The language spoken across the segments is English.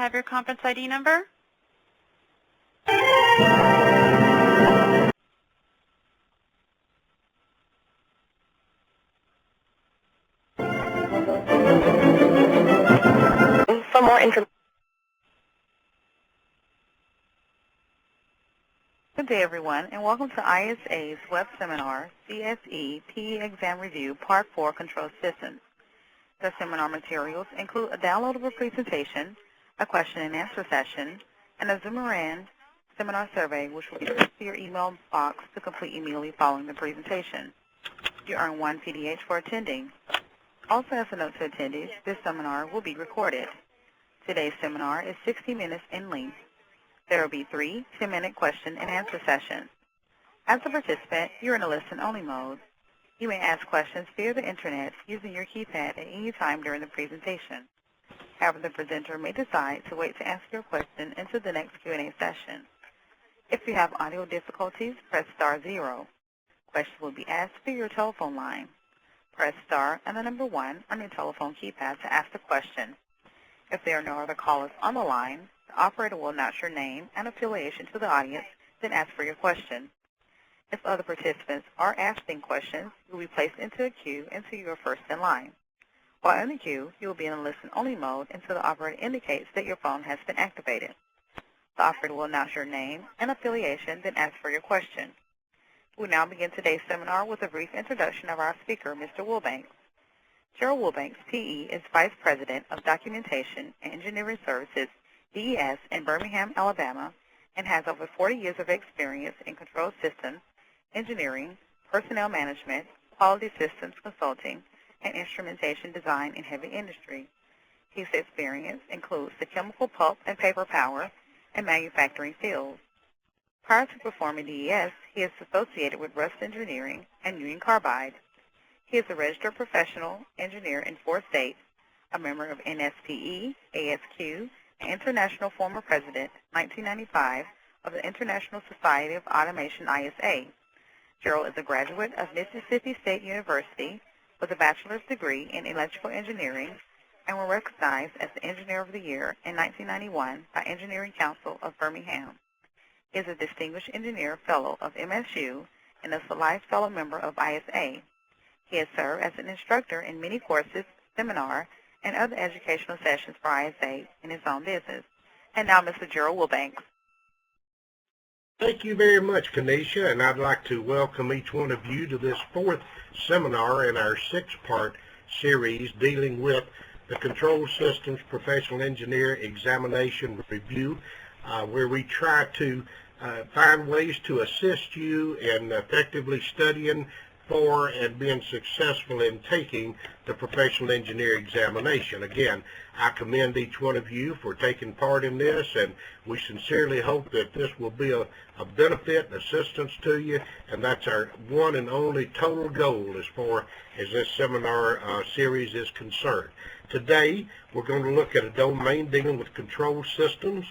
have your conference ID number? For more information. Good day, everyone, and welcome to ISA's web seminar, CSE PE Exam Review, Part 4, Control Systems. The seminar materials include a downloadable presentation, a question and answer session, and a Zoomerand seminar survey, which will be sent to your email box to complete immediately following the presentation. You earn 1 PDH for attending. Also, as a note to attendees, this seminar will be recorded. Today's seminar is 60 minutes in length. There will be 3 10-minute question and answer sessions. As a participant, you're in a listen-only mode. You may ask questions via the Internet using your keypad at any time during the presentation. However, the presenter may decide to wait to answer your question until the next Q&A session. If you have audio difficulties, press star 0. Questions will be asked via your telephone line. Press star and the number 1 on your telephone keypad to ask the question. If there are no other callers on the line, the operator will announce your name and affiliation to the audience, then ask for your question. If other participants are asking questions, you will be placed into a queue until you are first in line. While in the queue, you will be in a listen-only mode until the operator indicates that your phone has been activated. The operator will announce your name and affiliation, then ask for your question. We will now begin today's seminar with a brief introduction of our speaker, Mr. Wilbanks. Gerald Wilbanks, PE, is Vice President of Documentation and Engineering Services, DES, in Birmingham, Alabama, and has over 40 years of experience in control systems, engineering, personnel management, quality systems consulting, and instrumentation design in heavy industry. His experience includes the chemical, pulp, and paper power and manufacturing fields. Prior to performing DES, he is associated with Rust Engineering and Union Carbide. He is a registered professional engineer in 4 states, a member of NSPE, ASQ, and International former President, 1995, of the International Society of Automation, ISA. Gerald is a graduate of Mississippi State University with a bachelor's degree in electrical engineering and was recognized as the Engineer of the Year in 1991 by Engineering Council of Birmingham. He is a Distinguished Engineer Fellow of MSU and is a Life Fellow member of ISA. He has served as an instructor in many courses, seminars, and other educational sessions for ISA in his own business. And now, Mr. Gerald Wilbanks. Thank you very much, Kanisha, and I'd like to welcome each one of you to this 4th seminar in our 6-part series dealing with the Control Systems Professional Engineer Examination Review, where we try to find ways to assist you in effectively studying for and being successful in taking the professional engineer examination. Again, I commend each one of you for taking part in this, and we sincerely hope that this will be a benefit and assistance to you, and that's our one and only total goal as far as this seminar series is concerned. Today, we're going to look at a domain dealing with control systems,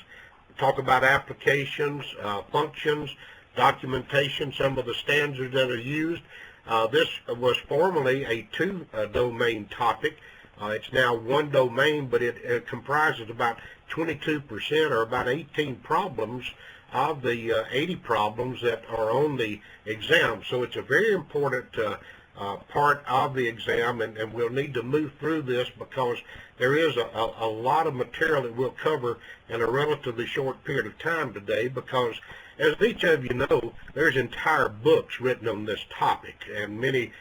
talk about applications, functions, documentation, some of the standards that are used. This was formerly a 2-domain topic. It's now 1 domain, but it comprises about 22% or about 18 problems of the 80 problems that are on the exam. So it's a very important part of the exam, and we'll need to move through this because there is a lot of material that we'll cover in a relatively short period of time today, because as each of you know, there's entire books written on this topic, and many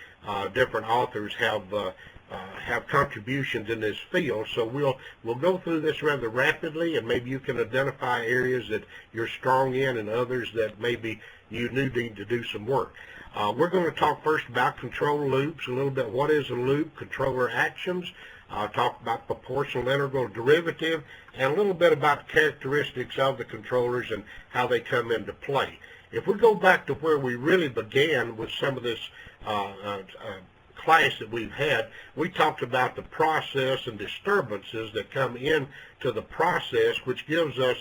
different authors have contributions in this field. So we'll go through this rather rapidly, and maybe you can identify areas that you're strong in and others that maybe you need to do some work. We're going to talk first about control loops, a little bit what is a loop, controller actions, talk about proportional integral derivative, and a little bit about the characteristics of the controllers and how they come into play. If we go back to where we really began with some of this class that we've had, we talked about the process and disturbances that come into the process, which gives us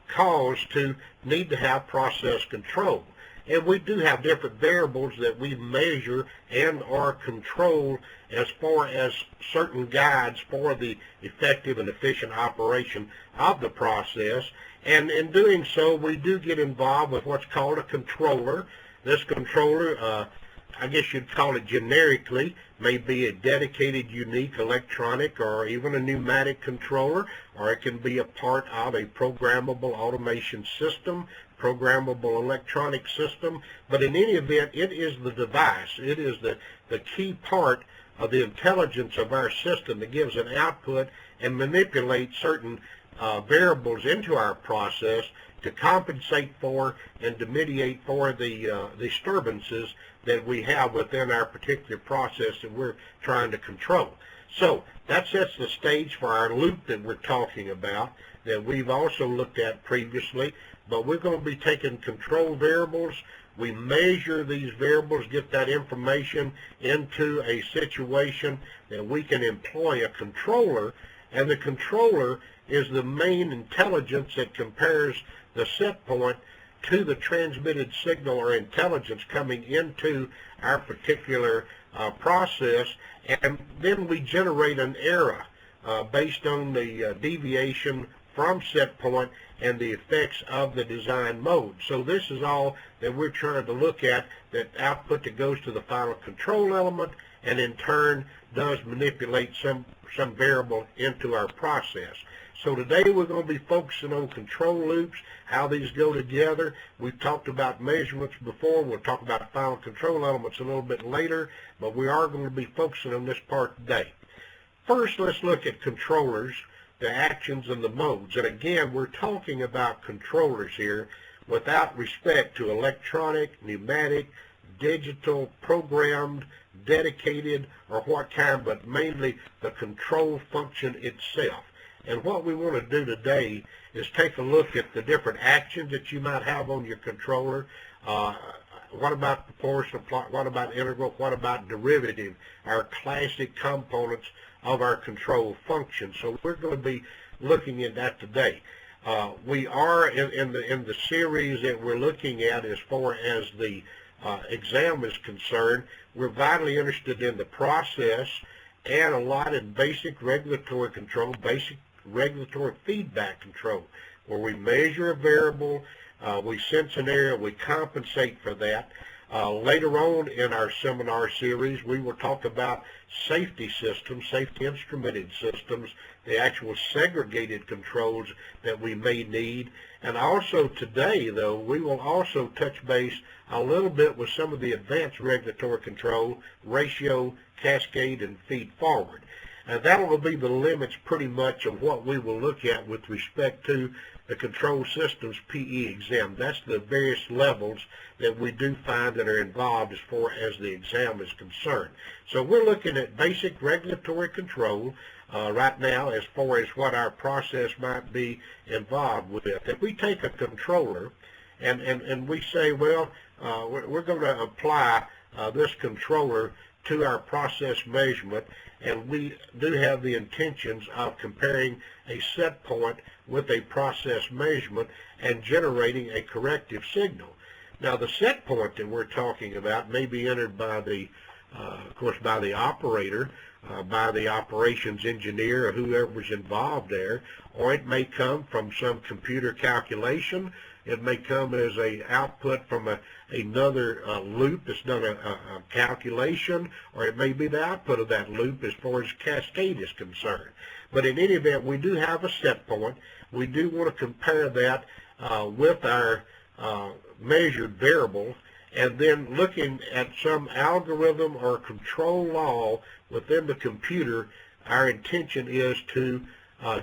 cause to need to have process control. And we do have different variables that we measure and or control as far as certain guides for the effective and efficient operation of the process. And in doing so, we do get involved with what's called a controller. This controller, I guess you'd call it generically, may be a dedicated, unique electronic or even a pneumatic controller, or it can be a part of a programmable automation system, programmable electronic system. But in any event, it is the device. It is the key part of the intelligence of our system that gives an output and manipulates certain variables into our process to compensate for and to mitigate for the disturbances that we have within our particular process that we're trying to control. So that sets the stage for our loop that we're talking about that we've also looked at previously, but we're going to be taking control variables. We measure these variables, get that information into a situation that we can employ a controller, and the controller is the main intelligence that compares the set point to the transmitted signal or intelligence coming into our particular process, and then we generate an error based on the deviation from set point and the effects of the design mode. So this is all that we're trying to look at, that output that goes to the final control element and in turn does manipulate some variable into our process. So today we're going to be focusing on control loops, how these go together. We've talked about measurements before. We'll talk about final control elements a little bit later, but we are going to be focusing on this part today. First, let's look at controllers, the actions and the modes. And again, we're talking about controllers here without respect to electronic, pneumatic, digital, programmed, dedicated, or what kind, but mainly the control function itself. And what we want to do today is take a look at the different actions that you might have on your controller. What about proportional, what about integral, what about derivative, our classic components of our control function. So we're going to be looking at that today. We are in the series that we're looking at as far as the exam is concerned. We're vitally interested in the process and a lot in basic regulatory control, basic regulatory feedback control, where we measure a variable, we sense an error, we compensate for that. Later on in our seminar series, we will talk about safety systems, safety instrumented systems, the actual segregated controls that we may need. And also today, though, we will also touch base a little bit with some of the advanced regulatory control, ratio, cascade, and feed forward. And that will be the limits pretty much of what we will look at with respect to the control systems PE exam. That's the various levels that we do find that are involved as far as the exam is concerned. So we're looking at basic regulatory control right now as far as what our process might be involved with. If we take a controller and we say, well, we're going to apply this controller to our process measurement, and we do have the intentions of comparing a set point with a process measurement and generating a corrective signal. Now, the set point that we're talking about may be entered by the, of course, by the operator, by the operations engineer, or whoever's involved there, or it may come from some computer calculation. It may come as an output from another loop that's done a calculation, or it may be the output of that loop as far as cascade is concerned. But in any event, we do have a set point. We do want to compare that with our measured variables, and then looking at some algorithm or control law within the computer, our intention is to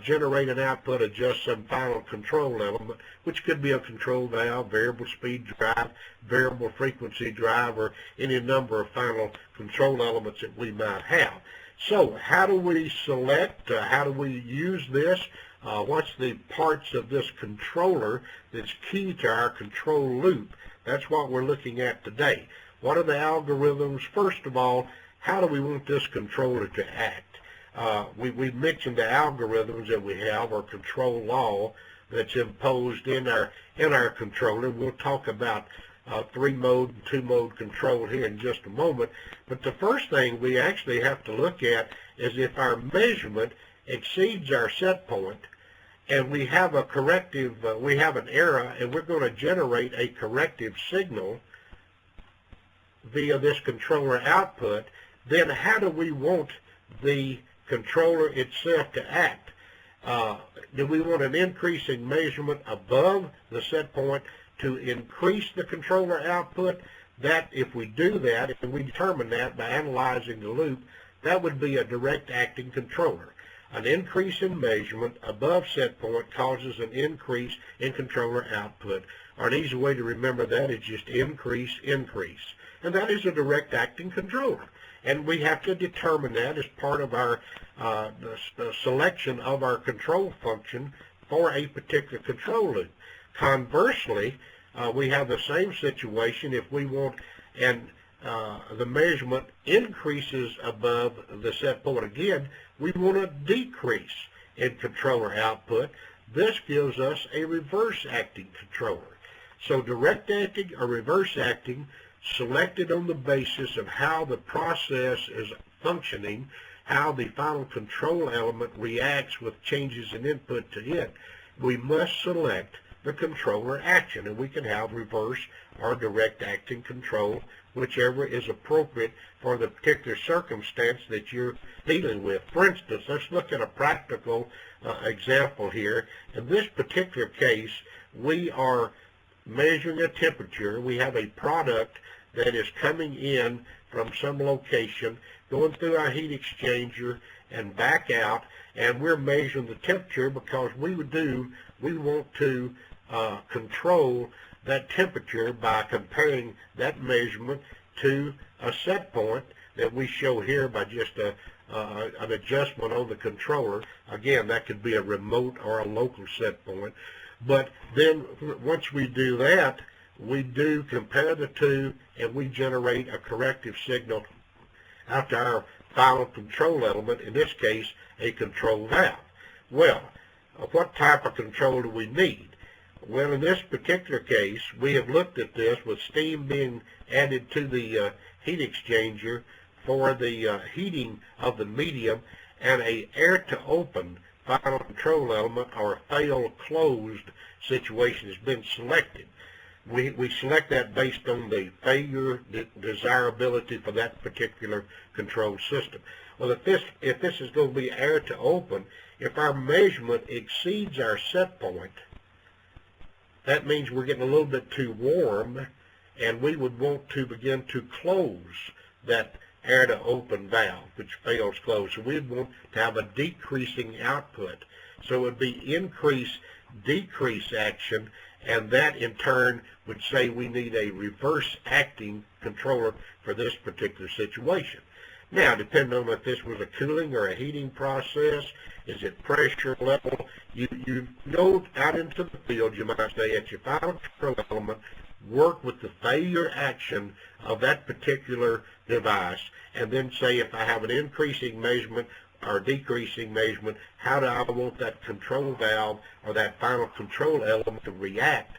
generate an output of just some final control element, which could be a control valve, variable speed drive, variable frequency drive, or any number of final control elements that we might have. So how do we select? How do we use this? What's the parts of this controller that's key to our control loop? That's what we're looking at today. What are the algorithms? First of all, how do we want this controller to act? We mentioned the algorithms that we have, or control law, that's imposed in our controller. We'll talk about three-mode and two-mode control here in just a moment. But the first thing we actually have to look at is if our measurement exceeds our set point, and we have a corrective, we have an error, and we're going to generate a corrective signal via this controller output, then how do we want the controller itself to act? Do we want an increasing measurement above the set point to increase the controller output? That, if we do that, and we determine that by analyzing the loop, that would be a direct acting controller. An increase in measurement above set point causes an increase in controller output. Or an easy way to remember that is just increase, increase. And that is a direct acting controller. And we have to determine that as part of our the selection of our control function for a particular control loop. Conversely, we have the same situation if we want the measurement increases above the set point. Again, we want a decrease in controller output. This gives us a reverse acting controller. So direct acting or reverse acting, selected on the basis of how the process is functioning, how the final control element reacts with changes in input to it, we must select the controller action, and we can have reverse or direct acting control, whichever is appropriate for the particular circumstance that you're dealing with. For instance, let's look at a practical example here. In this particular case, we are measuring a temperature. We have a product that is coming in from some location, going through our heat exchanger and back out, and we're measuring the temperature because we want to control that temperature by comparing that measurement to a set point that we show here by just an adjustment on the controller. Again, that could be a remote or a local set point. But then once we do that, we do compare the two, and we generate a corrective signal after our final control element, in this case, a control valve. Well, what type of control do we need? Well, in this particular case, we have looked at this with steam being added to the heat exchanger for the heating of the medium, and a air-to-open final control element or fail-closed situation has been selected. We select that based on the failure desirability for that particular control system. Well, if this is going to be air to open, if our measurement exceeds our set point, that means we're getting a little bit too warm, and we would want to begin to close that air to open valve, which fails closed. So we'd want to have a decreasing output. So it would be increase, decrease action, and that in turn would say we need a reverse acting controller for this particular situation. Now, depending on if this was a cooling or a heating process, is it pressure level, you go out into the field, you might say, at your final control element, work with the failure action of that particular device, and then say if I have an increasing measurement or decreasing measurement, how do I want that control valve or that final control element to react?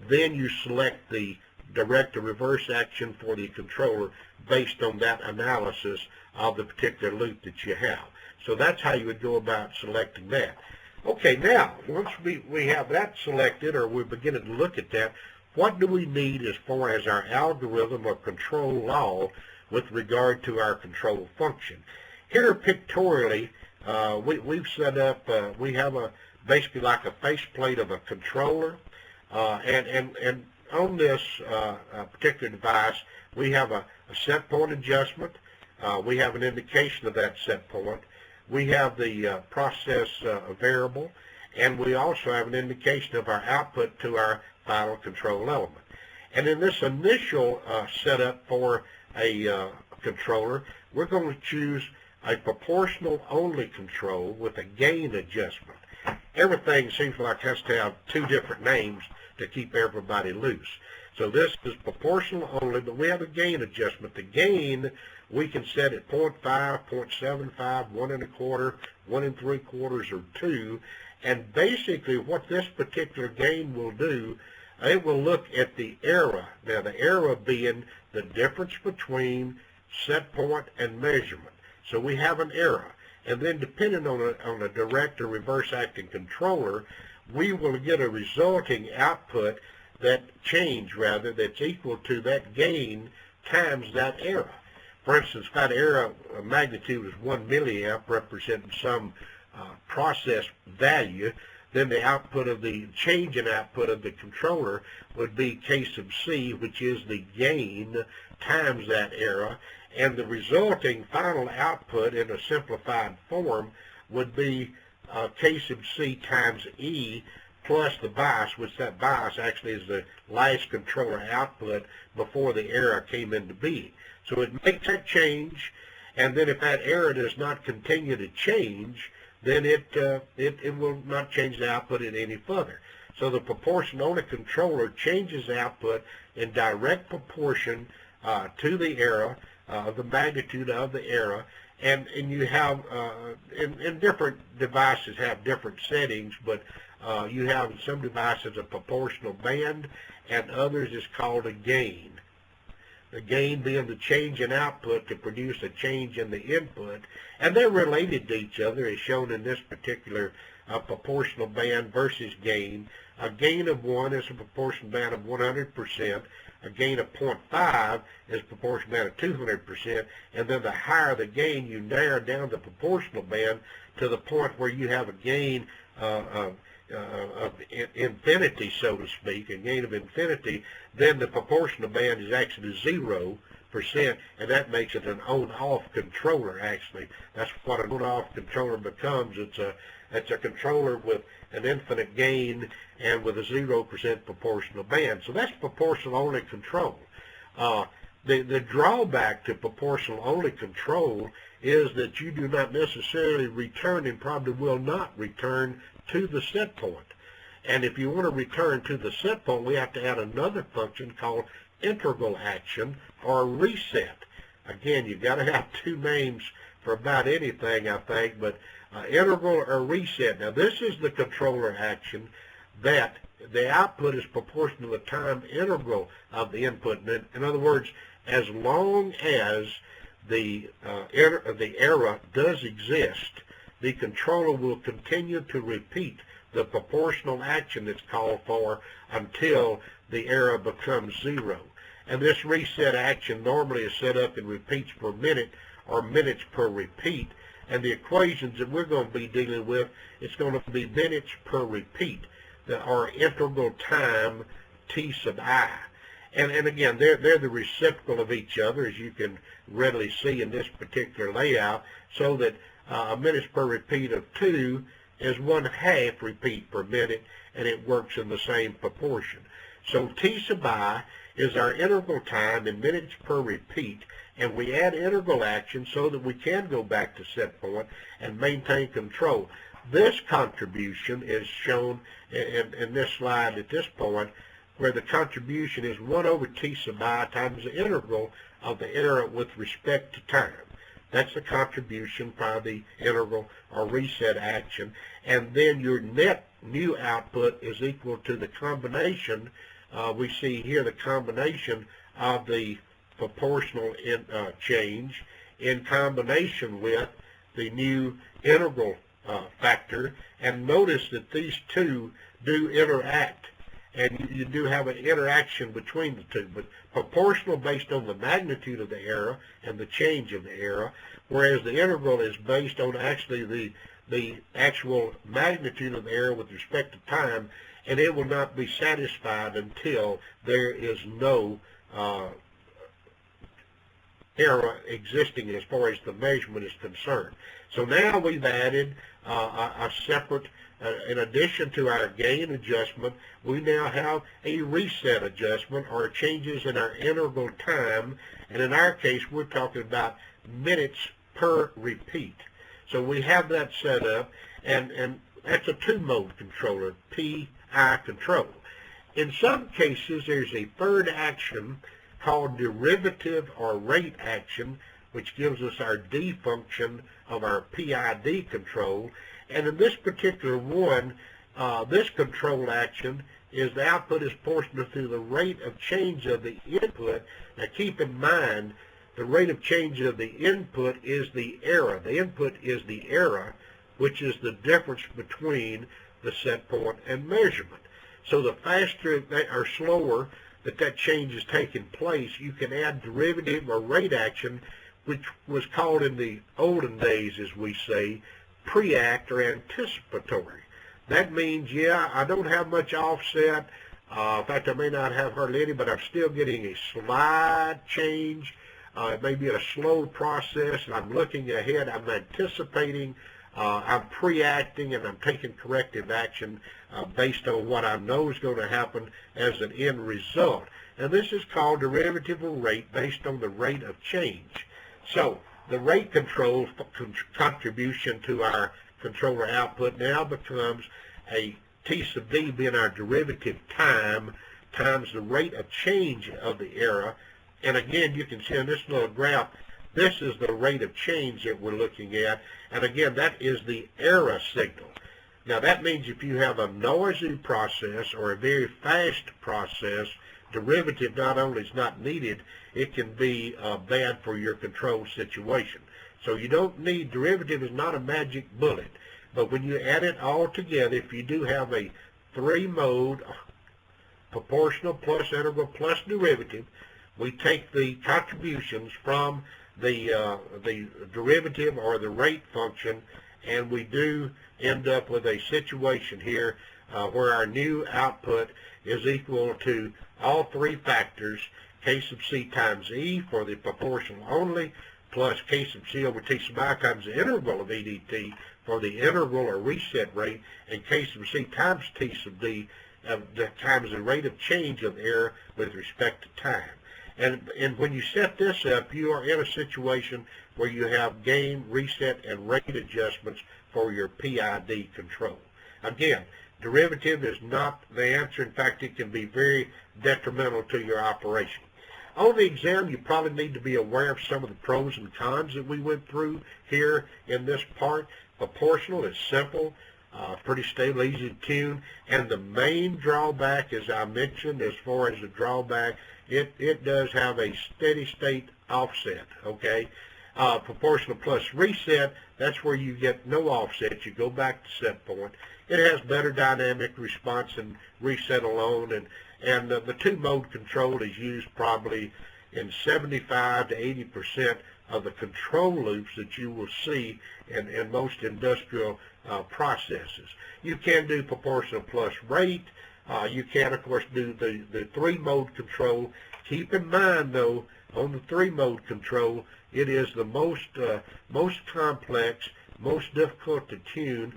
Then you select the direct or reverse action for the controller based on that analysis of the particular loop that you have. So that's how you would go about selecting that. Okay, now, once we have that selected, or we're beginning to look at that, what do we need as far as our algorithm or control law with regard to our control function? Here pictorially, we've set up, we have basically like a faceplate of a controller, and on this particular device, we have a set point adjustment. We have an indication of that set point. We have the process variable, and we also have an indication of our output to our final control element. And in this initial setup for a controller, we're going to choose a proportional only control with a gain adjustment. Everything seems like it has to have two different names to keep everybody loose. So this is proportional only, but we have a gain adjustment. The gain we can set at 0.5, 0.75, 1 1/4, 1 3/4, or 2. And basically what this particular gain will do, it will look at the error. Now, the error being the difference between set point and measurement. So we have an error. And then depending on a direct or reverse acting controller, we will get a resulting output, that change rather, that's equal to that gain times that error. For instance, if that error magnitude is 1 milliamp representing some process value, then the output of the change in output of the controller would be K sub C, which is the gain times that error, and the resulting final output in a simplified form would be K sub C times E plus the bias, which that bias actually is the last controller output before the error came into being. So it makes that change, and then if that error does not continue to change, then it will not change the output any further. So the proportion-only controller changes the output in direct proportion to the error, the magnitude of the error, and you have, and different devices have different settings, but you have in some devices a proportional band, and others is called a gain. The gain being the change in output to produce a change in the input, and they're related to each other as shown in this particular proportional band versus gain. A gain of 1 is a proportional band of 100%, a gain of 0.5 is a proportional band of 200%, and then the higher the gain, you narrow down the proportional band to the point where you have a gain of infinity, so to speak, a gain of infinity, then the proportional band is actually 0%, and that makes it an on-off controller, actually. That's what an on-off controller becomes. It's a controller with an infinite gain and with a 0% proportional band. So that's proportional-only control. The drawback to proportional-only control is that you do not necessarily return, and probably will not return, to the set point. And if you want to return to the set point, we have to add another function called integral action or reset. Again, you've got to have two names for about anything, I think, but integral or reset. Now, this is the controller action that the output is proportional to the time integral of the input. In other words, as long as the error does exist, the controller will continue to repeat the proportional action that's called for until the error becomes 0. And this reset action normally is set up in repeats per minute or minutes per repeat. And the equations that we're going to be dealing with, it's going to be minutes per repeat, or integral time T sub I. And again, they're the reciprocal of each other, as you can readily see in this particular layout, so that minutes per repeat of 2 is 1/2 repeat per minute, and it works in the same proportion. So T sub I is our integral time in minutes per repeat, and we add integral action so that we can go back to set point and maintain control. This contribution is shown in this slide at this point, where the contribution is 1 over T sub I times the integral of the error with respect to time. That's the contribution by the integral or reset action. And then your net new output is equal to the combination. We see here the combination of the proportional change in combination with the new integral factor. And notice that these two do interact, and you do have an interaction between the two, but proportional based on the magnitude of the error and the change of the error, whereas the integral is based on actually the actual magnitude of the error with respect to time, and it will not be satisfied until there is no error existing as far as the measurement is concerned. So now we've added a separate, in addition to our gain adjustment, we now have a reset adjustment or changes in our integral time, and in our case we're talking about minutes per repeat. So we have that set up, and that's a two-mode controller, PI control. In some cases there's a third action called derivative or rate action, which gives us our D function of our PID control. And in this particular one, This control action is the output is proportional to the rate of change of the input. Now keep in mind, the rate of change of the input is the error. The input is the error, which is the difference between the set point and measurement. So the faster or slower that change is taking place, you can add derivative or rate action, which was called in the olden days, as we say, pre-act or anticipatory. That means, yeah, I don't have much offset. In fact, I may not have hardly any, but I'm still getting a slight change. It may be a slow process, and I'm looking ahead. I'm anticipating. I'm pre-acting, and I'm taking corrective action based on what I know is going to happen as an end result. And this is called derivative of rate based on the rate of change. So the rate control contribution to our controller output now becomes a T sub D being our derivative time times the rate of change of the error. And again, you can see in this little graph, this is the rate of change that we're looking at. And again, that is the error signal. Now that means if you have a noisy process or a very fast process, derivative not only is not needed, it can be bad for your control situation. So you don't need, derivative is not a magic bullet. But when you add it all together, if you do have a three-mode proportional plus integral plus derivative, we take the contributions from the derivative or the rate function, and we do end up with a situation here where our new output is equal to all three factors, K sub C times E for the proportional only, plus K sub C over T sub I times the integral of EDT for the integral or reset rate, and K sub C times T sub D times the rate of change of error with respect to time. And when you set this up, you are in a situation where you have gain, reset, and rate adjustments for your PID control. Again, derivative is not the answer. In fact, it can be very detrimental to your operation. On the exam, you probably need to be aware of some of the pros and cons that we went through here in this part. Proportional is simple, pretty stable, easy to tune, and the main drawback, as I mentioned, as far as the drawback, it does have a steady state offset, okay? Proportional plus reset, that's where you get no offset. You go back to set point. It has better dynamic response than reset alone, and the two-mode control is used probably in 75 to 80% of the control loops that you will see in most industrial processes. You can do proportional plus rate. You can, of course, do the three-mode control. Keep in mind, though, on the three-mode control, it is the most complex, most difficult to tune.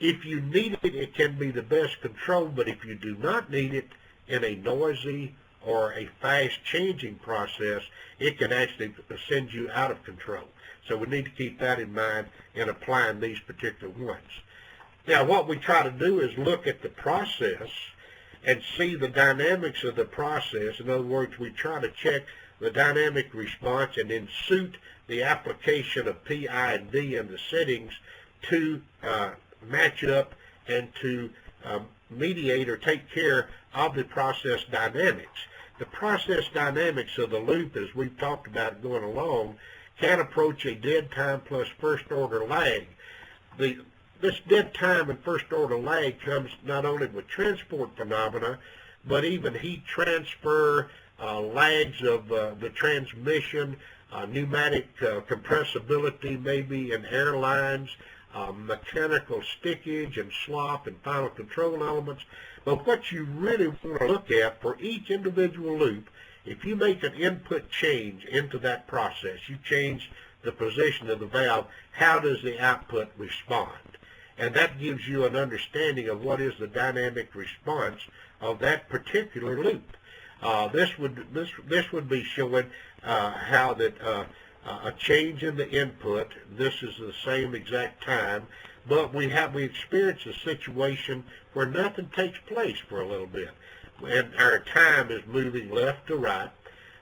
If you need it, it can be the best control, but if you do not need it in a noisy or a fast-changing process, it can actually send you out of control. So we need to keep that in mind in applying these particular ones. Now, what we try to do is look at the process and see the dynamics of the process. In other words, we try to check the dynamic response and then suit the application of PID and the settings to match up and to mediate or take care of the process dynamics. The process dynamics of the loop, as we've talked about going along, can approach a dead time plus first order lag. This dead time and first order lag comes not only with transport phenomena, but even heat transfer, lags of the transmission, pneumatic compressibility maybe in airlines, mechanical stickage and slop and final control elements. But what you really want to look at for each individual loop, if you make an input change into that process, you change the position of the valve, how does the output respond? And that gives you an understanding of what is the dynamic response of that particular loop. This would be showing how that a change in the input, this is the same exact time, but we experience a situation where nothing takes place for a little bit, and our time is moving left to right.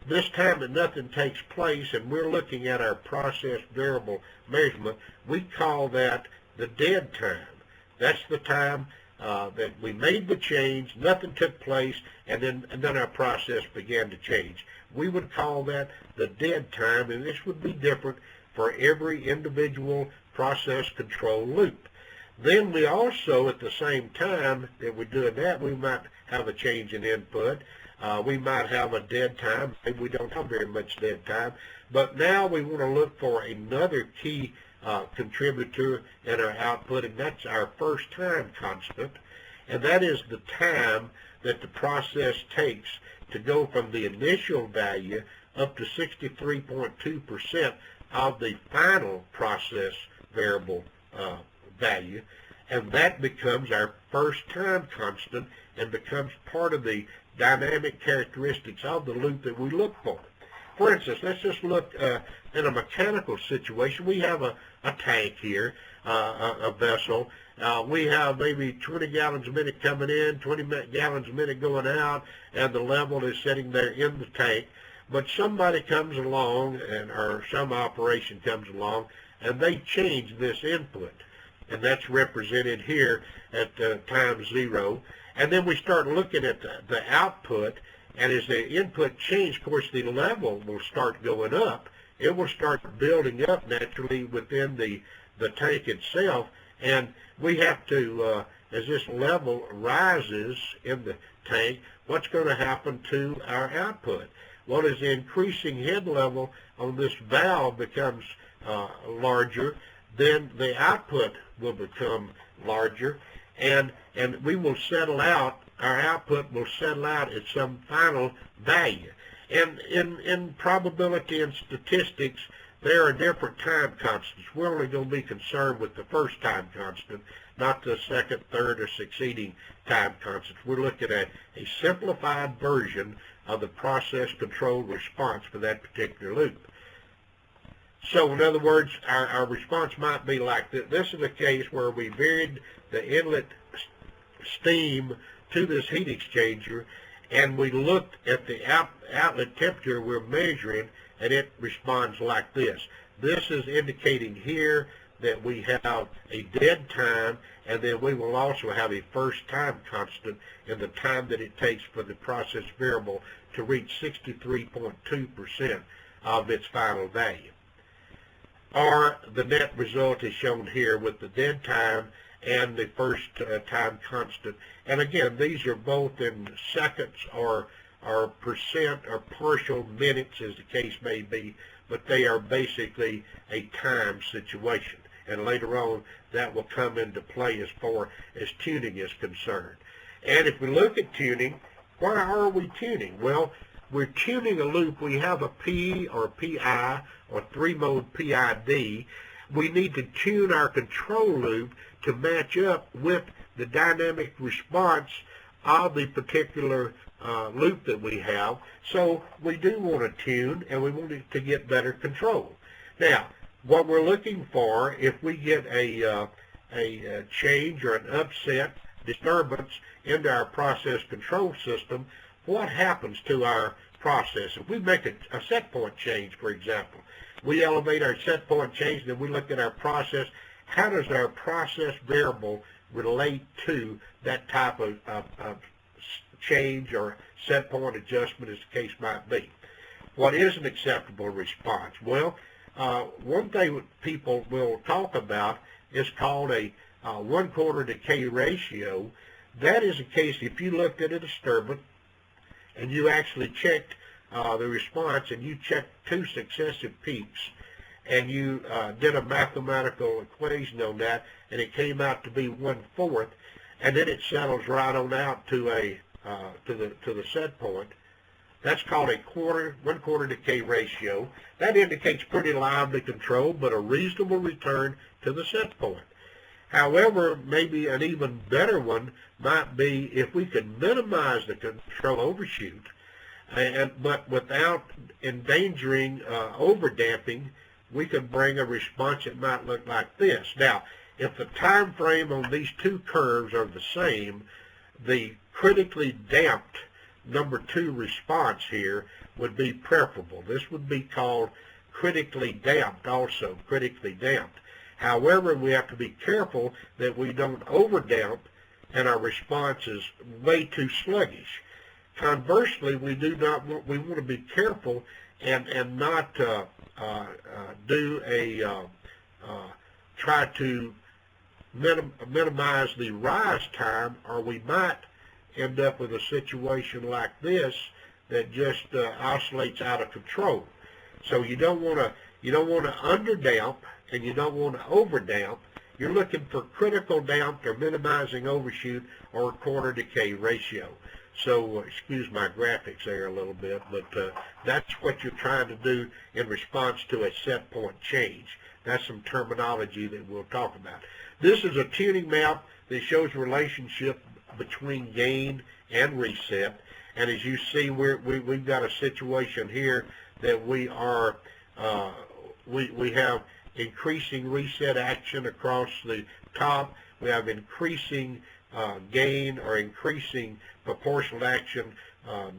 This time that nothing takes place, and we're looking at our process variable measurement, we call that the dead time. That's the time that we made the change, nothing took place, and then our process began to change. We would call that the dead time, and this would be different for every individual process control loop. Then we also, at the same time that we're doing that, we might have a change in input. We might have a dead time. Maybe we don't have very much dead time. But now we want to look for another key contributor in our output, and that's our first time constant. And that is the time that the process takes to go from the initial value up to 63.2% of the final process variable value, and that becomes our first time constant and becomes part of the dynamic characteristics of the loop that we look for. For instance, let's just look in a mechanical situation. We have a tank here, a vessel. We have maybe 20 gallons a minute coming in, 20 gallons a minute going out, and the level is sitting there in the tank. But somebody comes along, or some operation comes along, and they change this input. And that's represented here at time 0. And then we start looking at the output, and as the input changes, of course, the level will start going up. It will start building up naturally within the tank itself, and we have to, as this level rises in the tank, what's going to happen to our output? Well, as the increasing head level on this valve becomes larger, then the output will become larger, and we will settle out, our output will settle out at some final value. And in probability and statistics, there are different time constants. We're only going to be concerned with the first time constant, not the second, third, or succeeding time constants. We're looking at a simplified version of the process control response for that particular loop. So in other words, our response might be like this. This is a case where we varied the inlet steam to this heat exchanger, and we looked at the outlet temperature we're measuring, and it responds like this. This is indicating here that we have a dead time, and then we will also have a first time constant in the time that it takes for the process variable to reach 63.2% of its final value. Or the net result is shown here with the dead time and the first time constant. And again, these are both in seconds or percent or partial minutes, as the case may be, but they are basically a time situation. And later on, that will come into play as far as tuning is concerned. And if we look at tuning, why are we tuning? Well, we're tuning a loop. We have a P or PI or 3-mode PID. We need to tune our control loop to match up with the dynamic response of the particular loop that we have. So we do want to tune, and we want it to get better control. Now, what we're looking for, if we get a change or an upset disturbance into our process control system, what happens to our process? If we make a set point change, for example, we elevate our set point change, then we look at our process. How does our process variable relate to that type of change or set point adjustment, as the case might be? What is an acceptable response? Well, one thing people will talk about is called a 1/4 decay ratio. That is a case if you looked at a disturbance and you actually checked the response, and you checked 2 successive peaks, and you did a mathematical equation on that, and it came out to be 1/4, and then it settles right on out to the set point. That's called a 1/4 decay ratio. That indicates pretty lively control, but a reasonable return to the set point. However, maybe an even better one might be if we could minimize the control overshoot, but without endangering overdamping, we could bring a response that might look like this. Now, if the time frame on these two curves are the same, the critically damped number 2 response here would be preferable. This would be called critically damped also, critically damped. However, we have to be careful that we don't overdamp and our response is way too sluggish. Conversely, we want to be careful and not try to minimize the rise time, or we might end up with a situation like this that just oscillates out of control. So you don't want to underdamp, and you don't want to overdamp. You're looking for critical damp or minimizing overshoot or corner decay ratio. So excuse my graphics there a little bit, but that's what you're trying to do in response to a set point change. That's some terminology that we'll talk about. This is a tuning map that shows relationship between gain and reset. And as you see, we've got a situation here that we have increasing reset action across the top. We have increasing gain or increasing proportional action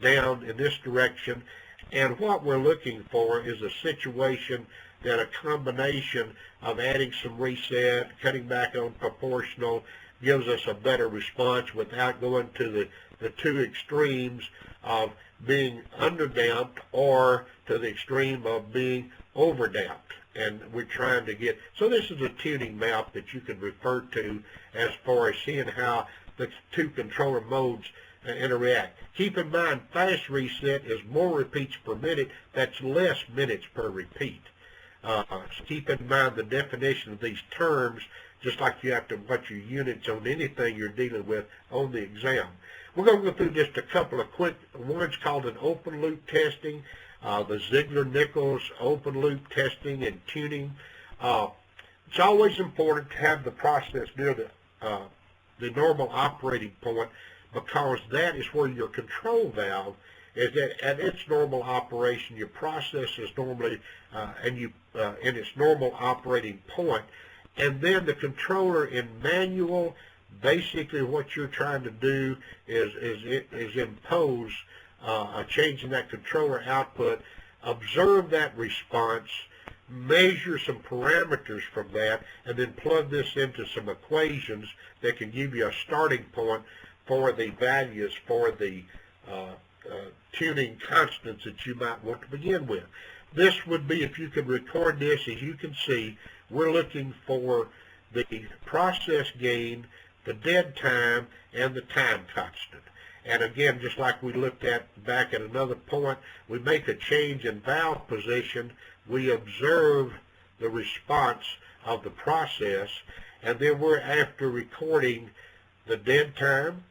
down in this direction. And what we're looking for is a situation that a combination of adding some reset, cutting back on proportional, gives us a better response without going to the two extremes of being underdamped or to the extreme of being overdamped. And we're trying to get, so this is a tuning map that you can refer to as far as seeing how the two controller modes interact. Keep in mind, fast reset is more repeats per minute. That's less minutes per repeat. So keep in mind the definition of these terms, just like you have to watch your units on anything you're dealing with on the exam. We're going to go through just a couple of quick ones called an open loop testing, the Ziegler-Nichols open loop testing and tuning. It's always important to have the process near the normal operating point, because that is where your control valve is at its normal operation. Your process is normally in its normal operating point, and then the controller in manual, basically what you're trying to do is impose a change in that controller output, observe that response, measure some parameters from that, and then plug this into some equations that can give you a starting point for the values for the tuning constants that you might want to begin with. This would be, if you could record this, as you can see, we're looking for the process gain, the dead time, and the time constant. And again, just like we looked at back at another point, we make a change in valve position, we observe the response of the process, and then we're after recording the dead time,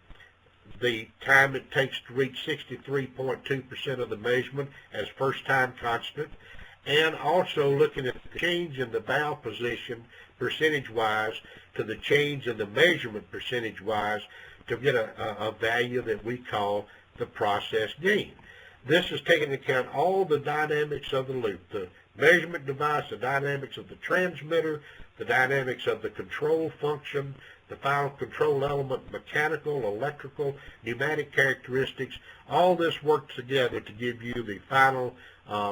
the time it takes to reach 63.2% of the measurement as first time constant, and also looking at the change in the valve position percentage-wise to the change in the measurement percentage-wise to get a value that we call the process gain. This is taking into account all the dynamics of the loop, the measurement device, the dynamics of the transmitter, the dynamics of the control function, the final control element, mechanical, electrical, pneumatic characteristics. All this works together to give you the final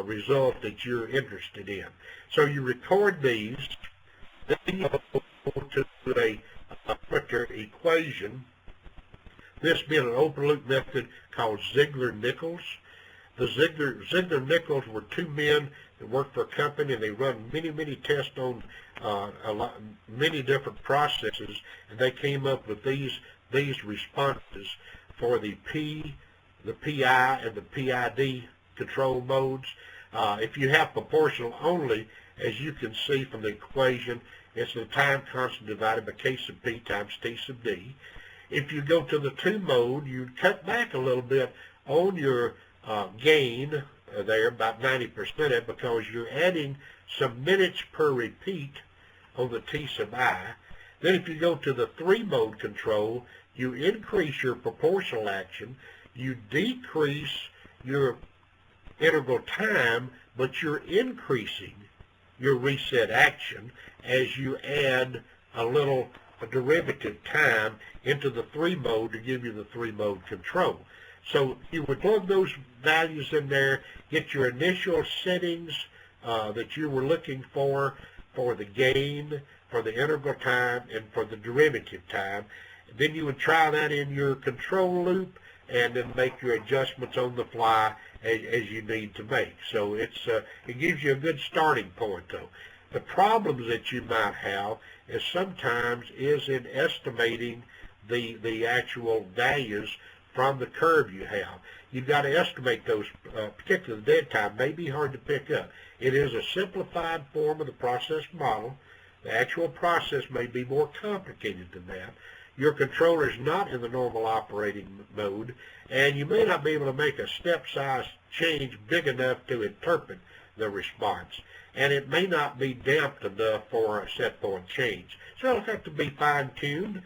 result that you're interested in. So you record these, then you go to a parameter equation, this being an open loop method called Ziegler-Nichols. The Ziegler-Nichols were two men that worked for a company, and they run many tests on many different processes, and they came up with these responses for the P, the PI, and the PID control modes. If you have proportional only, as you can see from the equation, it's the time constant divided by K sub P times T sub D. If you go to the 2 mode, you cut back a little bit on your gain there, about 90% of it, because you're adding some minutes per repeat on the T sub I. Then if you go to the 3 mode control, you increase your proportional action, you decrease your integral time, but you're increasing your reset action as you add a derivative time into the 3 mode to give you the 3 mode control. So you would plug those values in there, get your initial settings that you were looking for the gain, for the integral time, and for the derivative time. Then you would try that in your control loop and then make your adjustments on the fly as you need to make. So it gives you a good starting point, though. The problems that you might have is sometimes is in estimating the actual values from the curve you have. You've got to estimate those, particularly the dead time, may be hard to pick up. It is a simplified form of the process model. The actual process may be more complicated than that. Your controller is not in the normal operating mode, and you may not be able to make a step size change big enough to interpret the response. And it may not be damped enough for a set point change. So it'll have to be fine-tuned,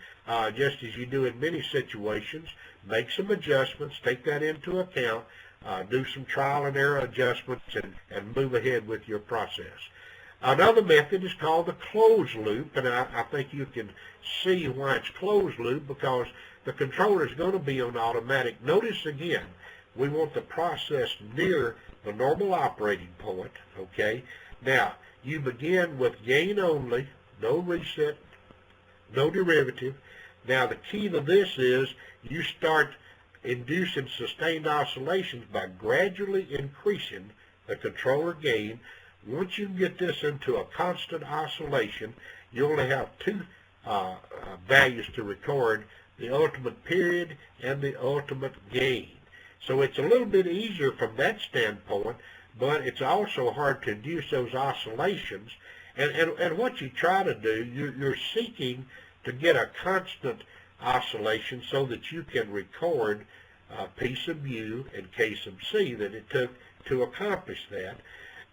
just as you do in many situations. Make some adjustments, take that into account, do some trial and error adjustments, and move ahead with your process. Another method is called the closed loop, and I think you can see why it's closed loop, because the controller is going to be on automatic. Notice again, we want the process near the normal operating point, okay? Now, you begin with gain only, no reset, no derivative. Now, the key to this is you start inducing sustained oscillations by gradually increasing the controller gain. Once you get this into a constant oscillation, you only have two values to record, the ultimate period and the ultimate gain. So it's a little bit easier from that standpoint, but it's also hard to induce those oscillations. And what you try to do, you're seeking to get a constant oscillation so that you can record piece of U and case of C that it took to accomplish that.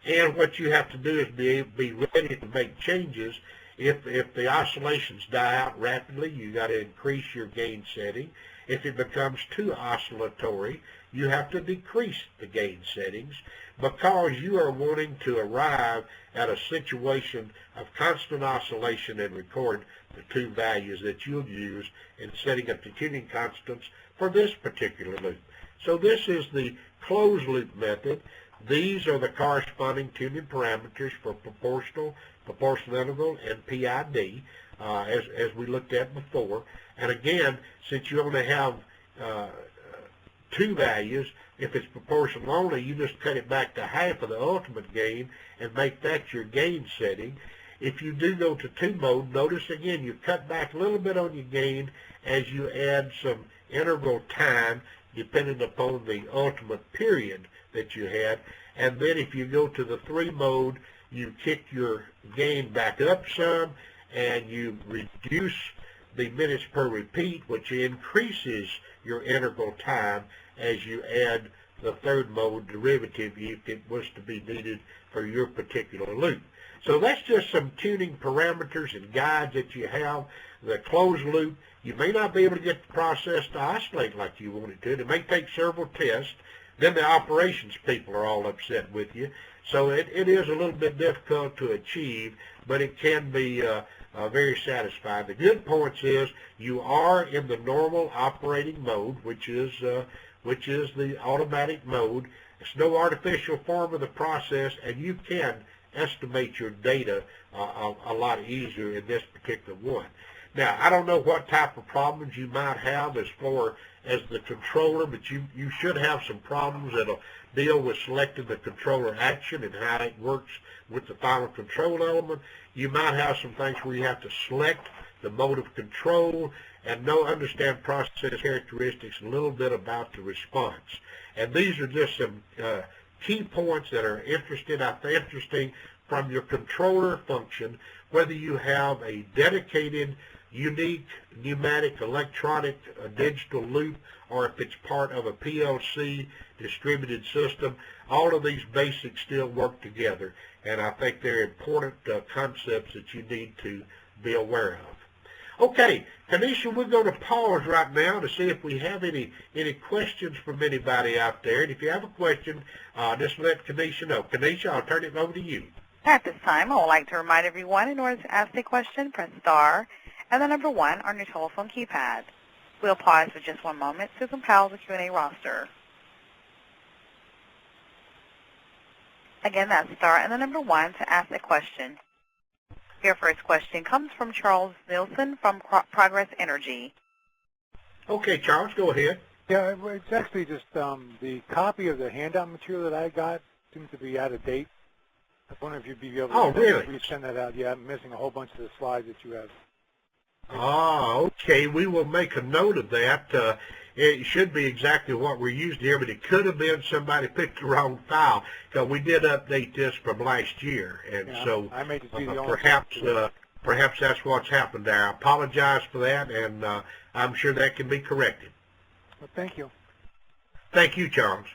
And what you have to do is be ready to make changes. If the oscillations die out rapidly, you got to increase your gain setting. If it becomes too oscillatory, you have to decrease the gain settings, because you are wanting to arrive at a situation of constant oscillation and record the two values that you'll use in setting up the tuning constants for this particular loop. So this is the closed loop method. These are the corresponding tuning parameters for proportional, proportional interval, and PID, as we looked at before. And again, since you only have two values, if it's proportional only, you just cut it back to half of the ultimate gain and make that your gain setting. If you do go to 2 mode, notice again you cut back a little bit on your gain as you add some interval time depending upon the ultimate period that you had. And then if you go to the 3 mode, you kick your gain back up some and you reduce the minutes per repeat, which increases your interval time as you add the 3rd mode derivative if it was to be needed for your particular loop. So that's just some tuning parameters and guides that you have. The closed loop, you may not be able to get the process to oscillate like you want it to. It may take several tests. Then the operations people are all upset with you. So it is a little bit difficult to achieve, but it can be very satisfying. The good points is you are in the normal operating mode, which is the automatic mode. It's no artificial form of the process, and you can estimate your data a lot easier in this particular one. Now, I don't know what type of problems you might have as far as the controller, but you should have some problems that'll deal with selecting the controller action and how it works with the final control element. You might have some things where you have to select the mode of control and understand process characteristics, a little bit about the response. And these are just some key points that are interesting from your controller function, whether you have a dedicated, unique pneumatic, electronic, digital loop, or if it's part of a PLC distributed system. All of these basics still work together, and I think they're important concepts that you need to be aware of. Okay, Kanisha, we're going to pause right now to see if we have any questions from anybody out there. And if you have a question, just let Kanisha know. Kanisha, I'll turn it over to you. At this time, I would like to remind everyone, in order to ask a question, press star and the number 1 on your telephone keypad. We'll pause for just one moment to compile the Q&A roster. Again, that's star and the number 1 to ask a question. Your first question comes from Charles Nielsen from Progress Energy. Okay, Charles, go ahead. Yeah, it's actually just the copy of the handout material that I got seems to be out of date. I was wondering if you'd be able Oh, to really? resend that out. Yeah, I'm missing a whole bunch of the slides that you have. Ah, okay. We will make a note of that. It should be exactly what we're used here, but it could have been somebody picked the wrong file because we did update this from last year, and Yeah, so I may just be the only perhaps that's what's happened there. I apologize for that, and I'm sure that can be corrected. Well, thank you. Thank you, Charles.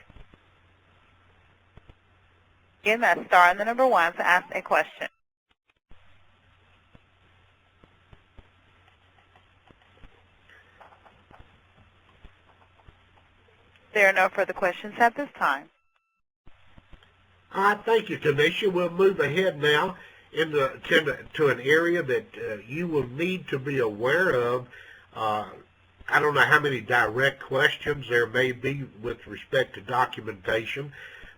Again, that's star and the number 1 to ask a question. There are no further questions at this time. All right, thank you, Tanisha. We'll move ahead now to an area that you will need to be aware of. I don't know how many direct questions there may be with respect to documentation,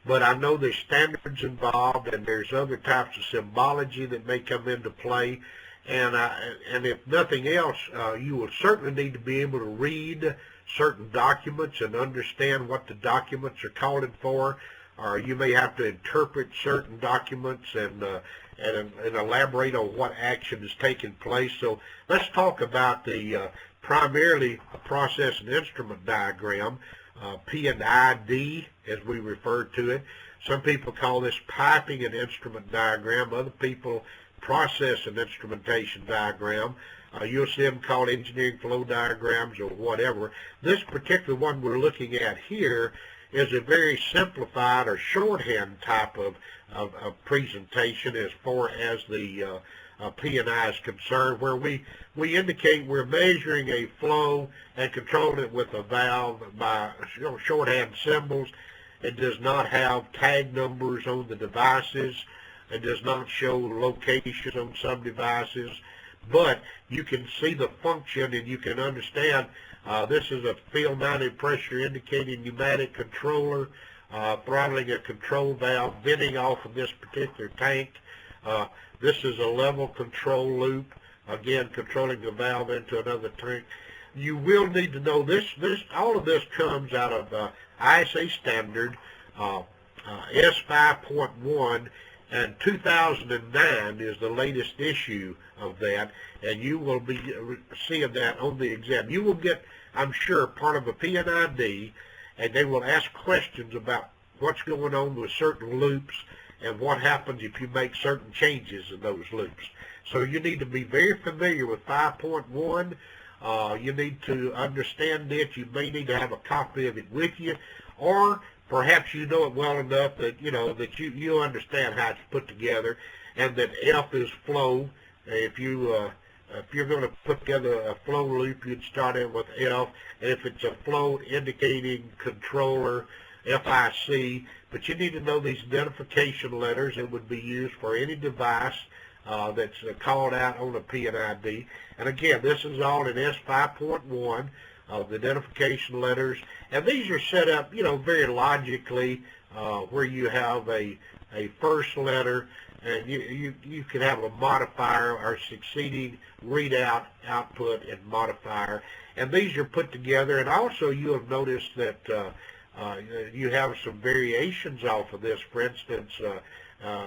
but I know there's standards involved and there's other types of symbology that may come into play. And if nothing else, you will certainly need to be able to read certain documents and understand what the documents are calling for, or you may have to interpret certain documents and elaborate on what action is taking place. So let's talk about the primarily a process and instrument diagram, P&ID as we refer to it. Some people call this piping and instrument diagram. Other people process and instrumentation diagram. You'll see them called engineering flow diagrams or whatever. This particular one we're looking at here is a very simplified or shorthand type of presentation as far as the P&I is concerned, where we indicate we're measuring a flow and controlling it with a valve by shorthand symbols. It does not have tag numbers on the devices. It does not show locations on some devices, but you can see the function and you can understand this is a field-mounted pressure indicating pneumatic controller, throttling a control valve, venting off of this particular tank. This is a level control loop, again controlling the valve into another tank. You will need to know this. All of this comes out of ISA standard S5.1. And 2009 is the latest issue of that, and you will be seeing that on the exam. You will get, I'm sure, part of a P&ID, and they will ask questions about what's going on with certain loops and what happens if you make certain changes in those loops. So you need to be very familiar with 5.1. You need to understand it. You may need to have a copy of it with you, or perhaps you know it well enough that you understand how it's put together, and that F is flow. If you're going to put together a flow loop, you'd start in with F, and if it's a flow indicating controller, FIC. But you need to know these identification letters that would be used for any device that's called out on a P&ID. And again, this is all in S5.1. The identification letters, and these are set up, very logically, where you have a first letter, and you can have a modifier or succeeding readout, output, and modifier, and these are put together. And also, you have noticed that you have some variations off of this. For instance,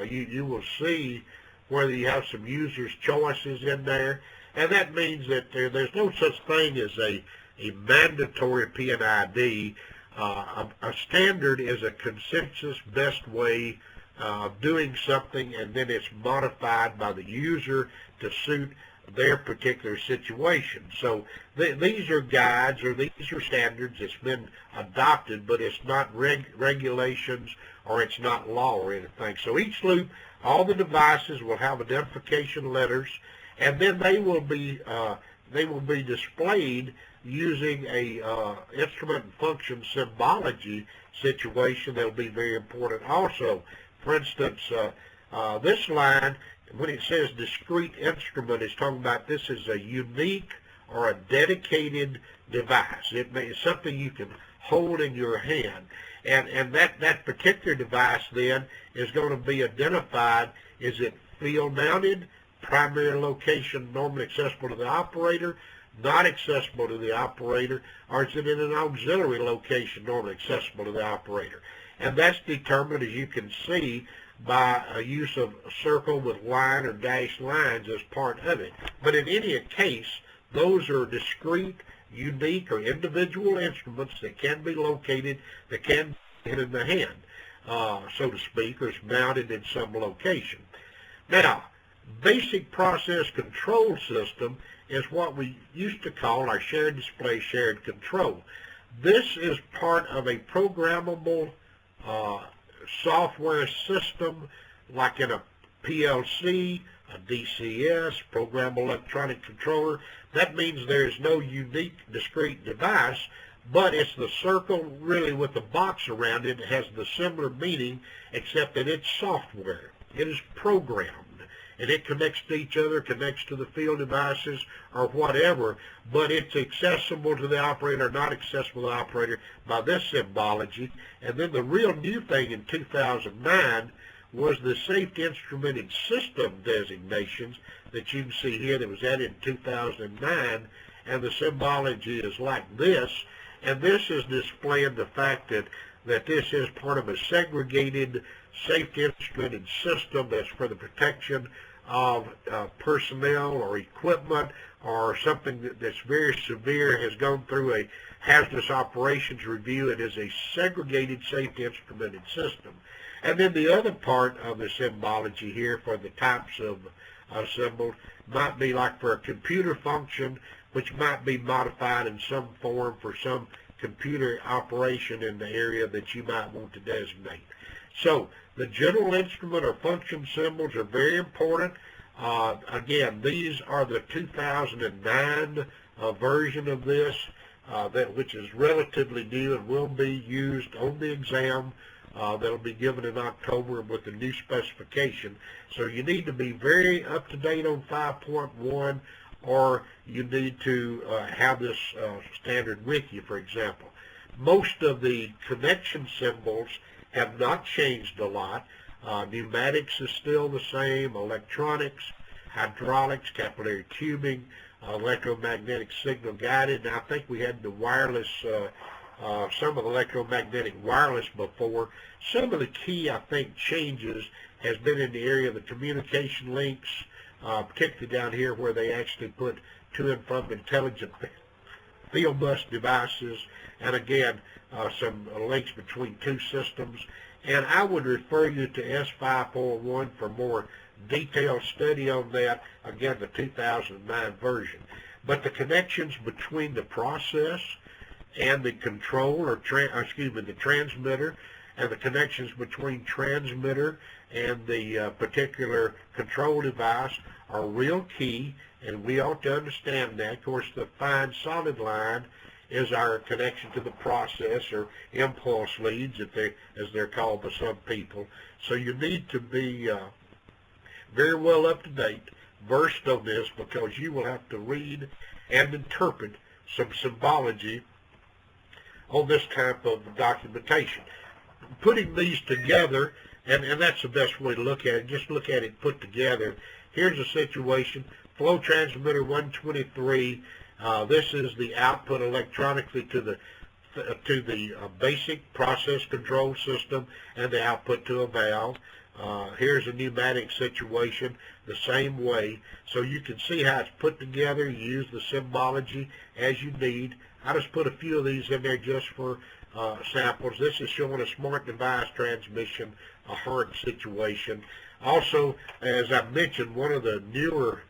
you will see where you have some users' choices in there, and that means that there's no such thing as a mandatory P&ID. A standard is a consensus best way of doing something, and then it's modified by the user to suit their particular situation. So these are guides, or these are standards that's been adopted, but it's not regulations or it's not law or anything. So each loop, all the devices will have identification letters, and then they will be displayed using a instrument and function symbology situation that will be very important also. For instance, this line, when it says discrete instrument, is talking about this is a unique or a dedicated device. It's something you can hold in your hand. And that particular device then is going to be identified. Is it field mounted, primary location normally accessible to the operator, not accessible to the operator, or is it in an auxiliary location normally accessible to the operator? And that's determined, as you can see, by a use of a circle with line or dashed lines as part of it. But in any case, those are discrete, unique, or individual instruments that can be located, that can be hit in the hand, so to speak, or is mounted in some location. Now, basic process control system is what we used to call our shared display, shared control. This is part of a programmable software system like in a PLC, a DCS, programmable electronic controller. That means there is no unique discrete device, but it's the circle really with the box around it. It has the similar meaning, except that it's software. It is programmed, and it connects to each other, connects to the field devices or whatever, but it's accessible to the operator, not accessible to the operator by this symbology. And then the real new thing in 2009 was the safety instrumented system designations that you can see here that was added in 2009, and the symbology is like this, and this is displaying the fact that this is part of a segregated safety instrumented system that's for the protection of personnel or equipment or something that's very severe, has gone through a hazardous operations review. It is a segregated safety instrumented system. And then the other part of the symbology here for the types of symbols might be like for a computer function, which might be modified in some form for some computer operation in the area that you might want to designate. So the general instrument or function symbols are very important. Again, these are the 2009 version of this, which is relatively new and will be used on the exam that'll be given in October with the new specification. So you need to be very up to date on 5.1, or you need to have this standard with you, for example. Most of the connection symbols have not changed a lot. Pneumatics is still the same, electronics, hydraulics, capillary tubing, electromagnetic signal guided, and I think we had the wireless, some of the electromagnetic wireless before. Some of the key, I think, changes has been in the area of the communication links, particularly down here where they actually put to and from intelligent field bus devices, and again, some links between two systems. And I would refer you to S541 for more detailed study on that, again, the 2009 version. But the connections between the process and the control, or the transmitter, and the connections between transmitter and the particular control device are real key, and we ought to understand that. Of course, the fine solid line is our connection to the process, or impulse leads, as they're called by some people. So you need to be very well up to date, versed on this, because you will have to read and interpret some symbology on this type of documentation. Putting these together, and that's the best way to look at it, just look at it put together. Here's a situation, flow transmitter 123, this is the output electronically to the basic process control system and the output to a valve. Here's a pneumatic situation the same way. So you can see how it's put together. You use the symbology as you need. I just put a few of these in there just for samples. This is showing a smart device transmission, a hard situation. Also, as I mentioned, one of the newer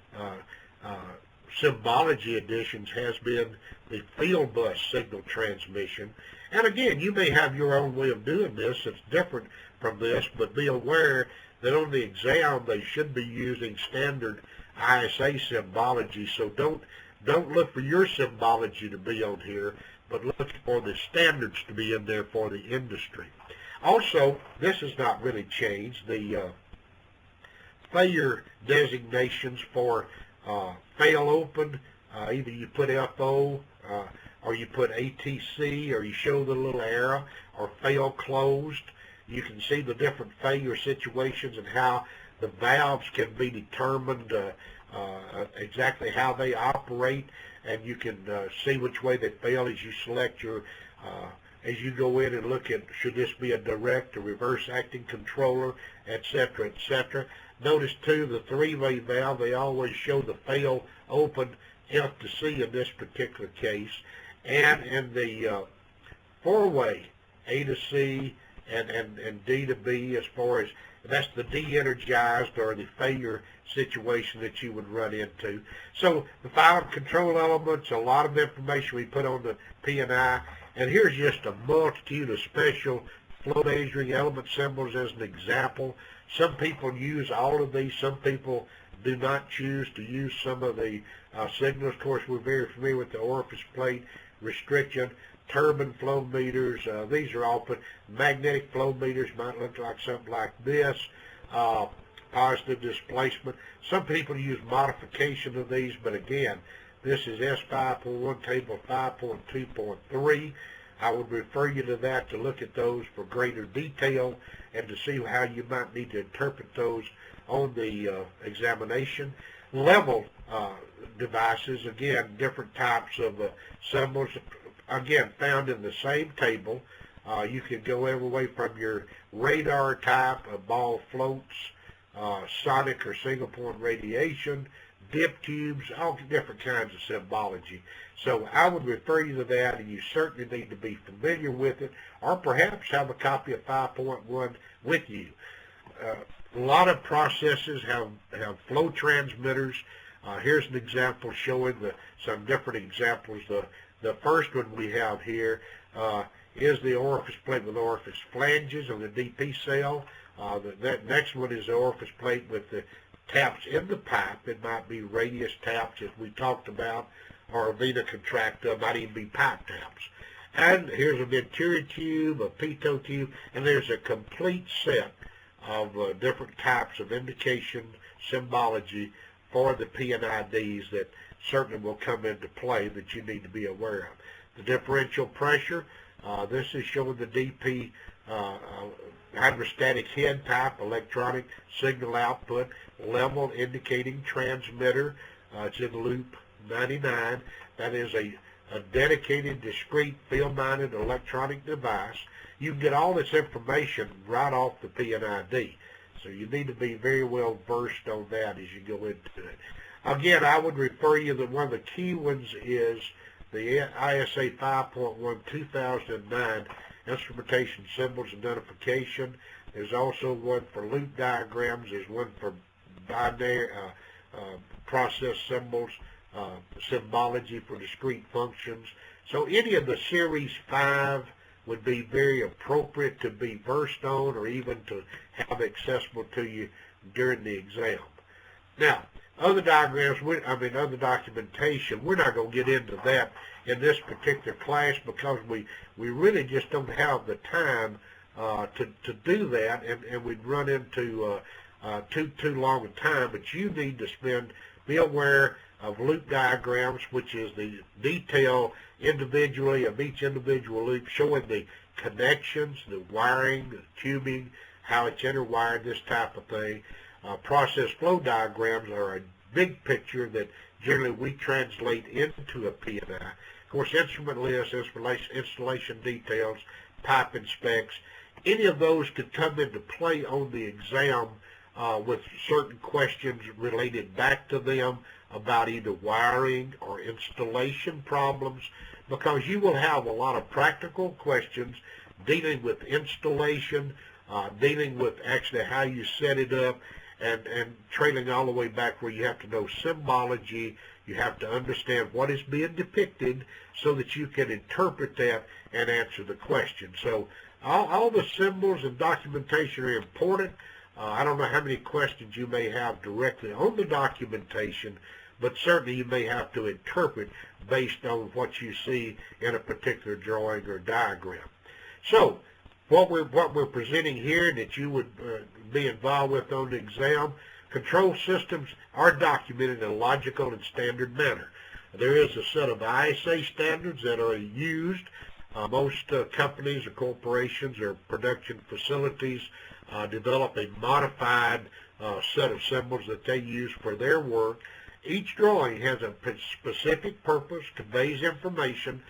symbology additions has been the field bus signal transmission. And again, you may have your own way of doing this. It's different from this, but be aware that on the exam they should be using standard ISA symbology. So don't look for your symbology to be on here, but look for the standards to be in there for the industry. Also, this has not really changed. The failure designations for fail open, either you put FO or you put ATC, or you show the little arrow, or fail closed. You can see the different failure situations and how the valves can be determined, exactly how they operate. and you can see which way they fail as you select your, as you go in and look at, should this be a direct or reverse acting controller, etc., etc. Notice too, the three-way valve, they always show the fail open F to C in this particular case, and in the four-way A to C and D to B, as far as that's the de-energized or the failure situation that you would run into. So the 5 control elements, a lot of information we put on the P&I, and here's just a multitude of special flow measuring element symbols as an example. Some people use all of these, some people do not choose to use some of the signals. Of course, we're very familiar with the orifice plate restriction, turbine flow meters. These are all put. Magnetic flow meters might look like something like this. Positive displacement. Some people use modification of these, but again, this is S5.1 table 5.2.3. I would refer you to that to look at those for greater detail and to see how you might need to interpret those on the examination. Level devices, again, different types of symbols, again, found in the same table. You can go every way from your radar type, ball floats, sonic or single point radiation, dip tubes, all different kinds of symbology. So I would refer you to that, and you certainly need to be familiar with it, or perhaps have a copy of 5.1 with you. A lot of processes have flow transmitters. Here's an example showing some different examples. The first one we have here is the orifice plate with orifice flanges on the DP cell. That next one is the orifice plate with the taps in the pipe. It might be radius taps, as we talked about, or a vena contracta, might even be pipe taps. And here's an interior tube, a pitot tube, and there's a complete set of different types of indication symbology for the P&IDs that certainly will come into play that you need to be aware of. The differential pressure, this is showing the DP hydrostatic head type, electronic signal output, level indicating transmitter. It's in loop 99. That is a dedicated, discrete, field-mounted electronic device. You can get all this information right off the P&ID. So you need to be very well versed on that as you go into it. Again, I would refer you that one of the key ones is the ISA 5.1 2009 instrumentation symbols identification. There's also one for loop diagrams. There's one for binary process symbols, symbology for discrete functions. So any of the Series 5 would be very appropriate to be versed on, or even to have accessible to you during the exam. Now, other diagrams, other documentation, we're not going to get into that in this particular class because we really just don't have the time to do that, and we'd run into too long a time. But you need to be aware of loop diagrams, which is the detail individually of each individual loop, showing the connections, the wiring, the tubing, how it's interwired, this type of thing. Process flow diagrams are a big picture that generally we translate into a P&I. Of course, instrument list, installation details, piping specs, any of those could come into play on the exam with certain questions related back to them about either wiring or installation problems, because you will have a lot of practical questions dealing with installation, dealing with actually how you set it up, and trailing all the way back where you have to know symbology. You have to understand what is being depicted so that you can interpret that and answer the question. So all the symbols and documentation are important. I don't know how many questions you may have directly on the documentation, but certainly you may have to interpret based on what you see in a particular drawing or diagram. So what we're presenting here that you would be involved with on the exam, control systems are documented in a logical and standard manner. There is a set of ISA standards that are used. Most companies or corporations or production facilities develop a modified set of symbols that they use for their work. Each drawing has a specific purpose, conveys information,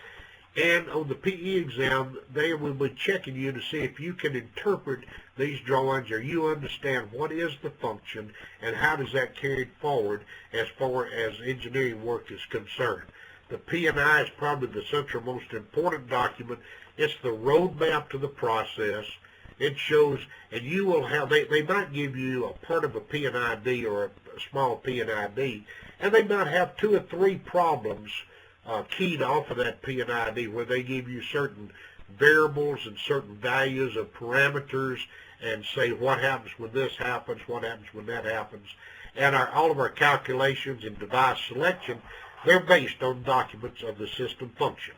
and on the PE exam, they will be checking you to see if you can interpret these drawings or you understand what is the function and how does that carry forward as far as engineering work is concerned. The P&I is probably the central most important document. It's the roadmap to the process. It shows, and you will have, they might give you a part of a P&ID or a small P&ID, and they might have 2 or 3 problems keyed off of that P&ID where they give you certain variables and certain values of parameters and say what happens when this happens, what happens when that happens. And all of our calculations and device selection, they're based on documents of the system function.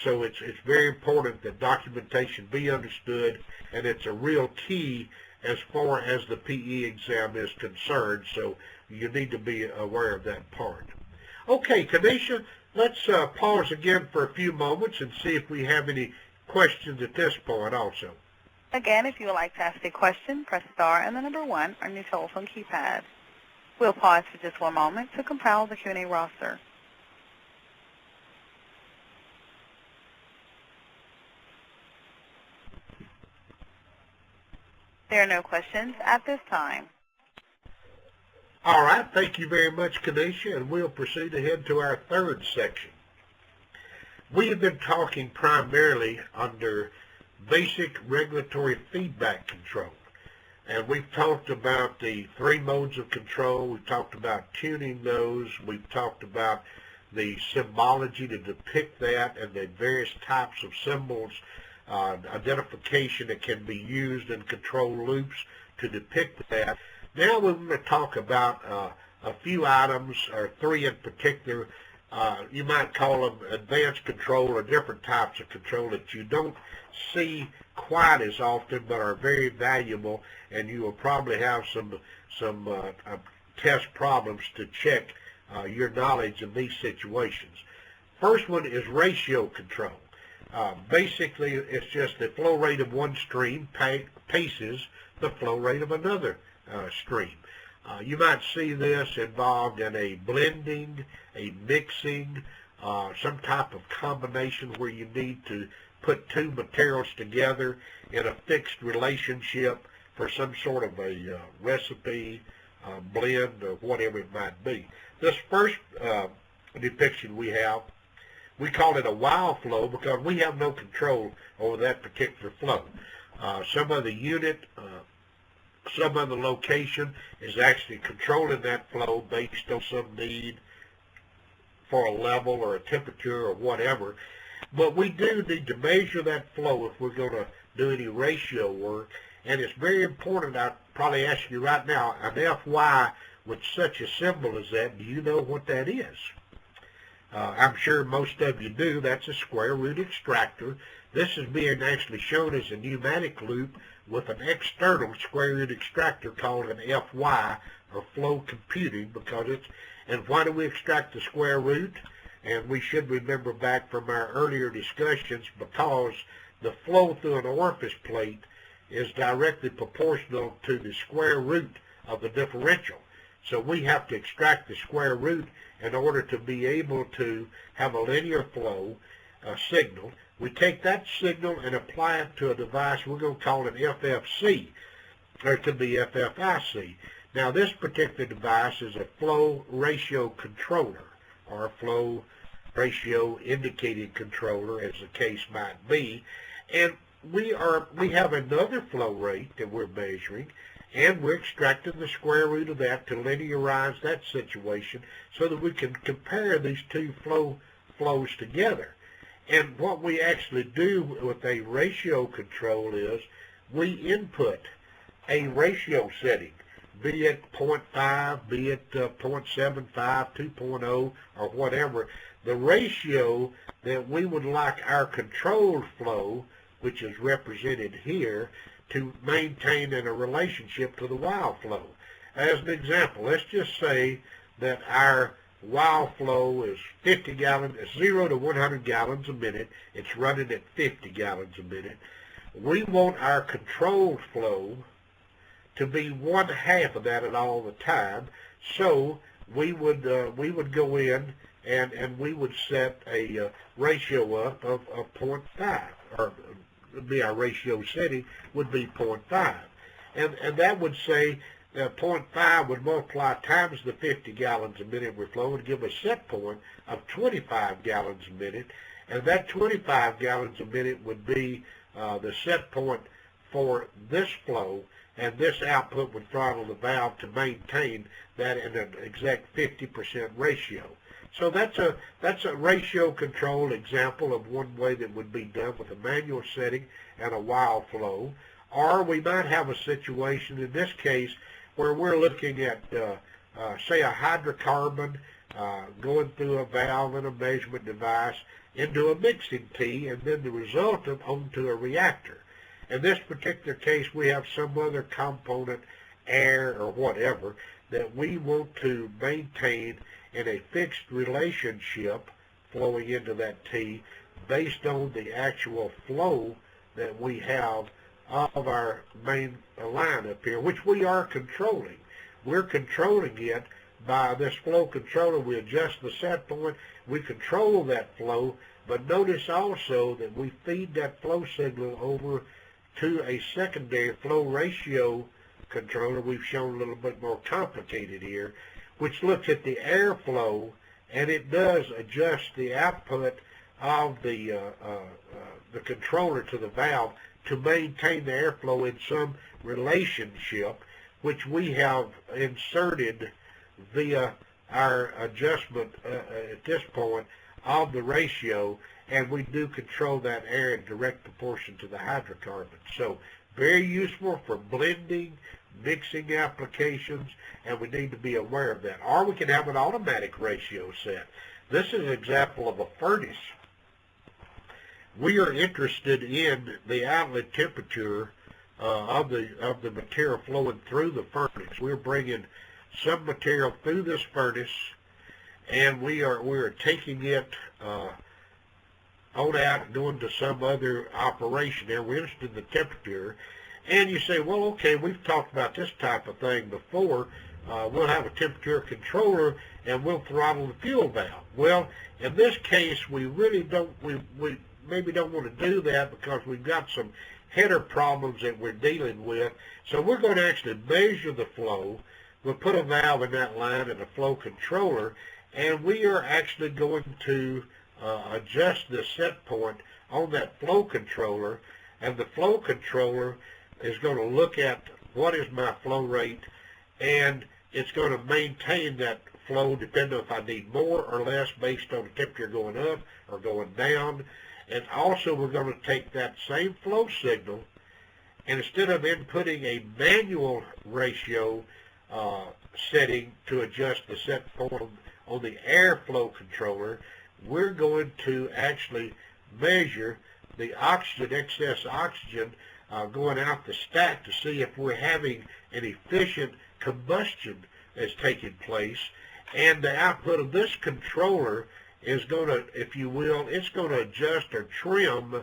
So it's very important that documentation be understood, and it's a real key as far as the PE exam is concerned, so you need to be aware of that part. Okay, Kanisha, let's pause again for a few moments and see if we have any questions at this point also. Again, if you would like to ask a question, press star and the number 1 on your telephone keypad. We'll pause for just one moment to compile the Q&A roster. There are no questions at this time. All right, thank you very much, Kanisha, and we'll proceed ahead to our third section. We have been talking primarily under basic regulatory feedback control, and we've talked about the 3 modes of control. We've talked about tuning those. We've talked about the symbology to depict that and the various types of symbols, identification that can be used in control loops to depict that. Now we're going to talk about a few items, or 3 in particular. You might call them advanced control or different types of control that you don't see quite as often but are very valuable, and you will probably have some test problems to check your knowledge in these situations. First one is ratio control. Basically, it's just the flow rate of one stream paces the flow rate of another stream. You might see this involved in a blending, a mixing, some type of combination where you need to put 2 materials together in a fixed relationship for some sort of a recipe, blend, or whatever it might be. This first depiction we have, we call it a wild flow because we have no control over that particular flow. Some other unit, some other location is actually controlling that flow based on some need for a level or a temperature or whatever. But we do need to measure that flow if we're going to do any ratio work. And it's very important. I'll probably ask you right now, an FY with such a symbol as that, do you know what that is? I'm sure most of you do. That's a square root extractor. This is being actually shown as a pneumatic loop with an external square root extractor called an FY, or flow computing, because it's, and why do we extract the square root? And we should remember back from our earlier discussions, because the flow through an orifice plate is directly proportional to the square root of the differential. So we have to extract the square root in order to be able to have a linear flow signal. We take that signal and apply it to a device we're going to call an FFC, or it could be FFIC. Now this particular device is a flow ratio controller, or a flow ratio indicating controller, as the case might be. And we have another flow rate that we're measuring, and we're extracting the square root of that to linearize that situation so that we can compare these 2 flows together. And what we actually do with a ratio control is we input a ratio setting, be it 0.5, be it 0.75, 2.0, or whatever. The ratio that we would like our controlled flow, which is represented here, to maintain in a relationship to the wild flow. As an example, let's just say that our wild flow is 50 gallons, 0 to 100 gallons a minute. It's running at 50 gallons a minute. We want our controlled flow to be 1/2 of that at all the time. So we would go in and we would set a ratio up of 0.5, or be our ratio setting would be 0.5, and that would say 0.5 would multiply times the 50 gallons a minute we flow and give a set point of 25 gallons a minute, and that 25 gallons a minute would be the set point for this flow, and this output would throttle the valve to maintain that in an exact 50% ratio. So that's a ratio control example of one way that would be done with a manual setting and a wild flow. Or we might have a situation in this case where we're looking at, say, a hydrocarbon going through a valve and a measurement device into a mixing tee, and then the resultant onto a reactor. In this particular case, we have some other component, air or whatever, that we want to maintain in a fixed relationship flowing into that tee based on the actual flow that we have of our main line up here, which we are controlling. We're controlling it by this flow controller. We adjust the set point, we control that flow, but notice also that we feed that flow signal over to a secondary flow ratio controller. We've shown a little bit more complicated here, which looks at the airflow, and it does adjust the output of the controller to the valve to maintain the airflow in some relationship, which we have inserted via our adjustment at this point of the ratio, and we do control that air in direct proportion to the hydrocarbon. So very useful for blending, mixing applications, and we need to be aware of that. Or we can have an automatic ratio set. This is an example of a furnace. We are interested in the outlet temperature of the material flowing through the furnace. We're bringing some material through this furnace, and we're taking it on out and going to some other operation there. We're interested in the temperature. And you say, well, okay, we've talked about this type of thing before. We'll have a temperature controller and we'll throttle the fuel valve. Well, in this case, we really don't, we maybe don't want to do that because we've got some header problems that we're dealing with. So we're going to actually measure the flow. We'll put a valve in that line and a flow controller, and we are actually going to adjust the set point on that flow controller, and the flow controller is going to look at what is my flow rate, and it's going to maintain that flow depending on if I need more or less based on the temperature going up or going down. And also we're going to take that same flow signal, and instead of inputting a manual ratio setting to adjust the set point on the airflow controller, we're going to actually measure the oxygen, excess oxygen going out the stack to see if we're having an efficient combustion that's taking place. And the output of this controller is going to, if you will, it's going to adjust or trim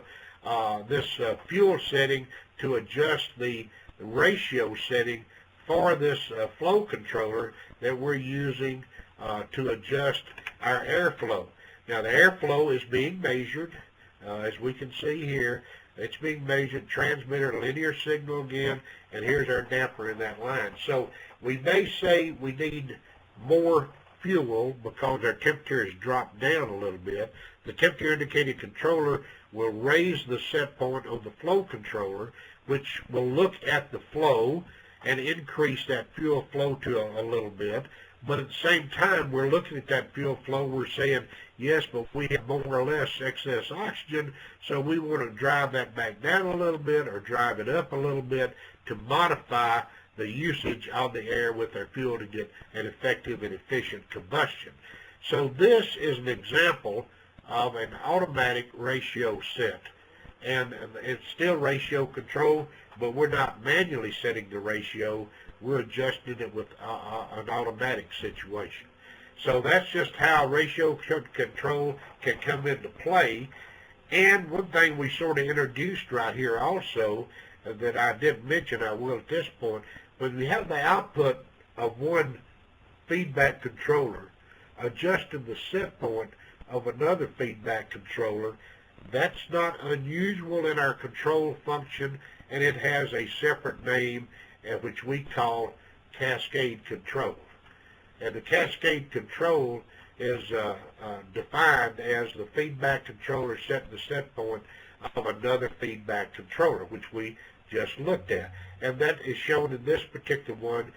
this fuel setting to adjust the ratio setting for this flow controller that we're using to adjust our airflow. Now the airflow is being measured, as we can see here. It's being measured, transmitter, linear signal again, and here's our damper in that line. So we may say we need more fuel because our temperature has dropped down a little bit. The temperature indicated controller will raise the set point of the flow controller, which will look at the flow and increase that fuel flow to a little bit. But at the same time, we're looking at that fuel flow, we're saying, yes, but we have more or less excess oxygen, so we want to drive that back down a little bit or drive it up a little bit to modify the usage of the air with our fuel to get an effective and efficient combustion. So this is an example of an automatic ratio set. And it's still ratio control, but we're not manually setting the ratio. We're adjusting it with an automatic situation. So that's just how ratio control can come into play. And one thing we sort of introduced right here also that I didn't mention, I will at this point, when we have the output of one feedback controller adjusting the set point of another feedback controller, that's not unusual in our control function, and it has a separate name which we call cascade control. And the cascade control is defined as the feedback controller setting the set point of another feedback controller, which we just looked at. And that is shown in this particular one,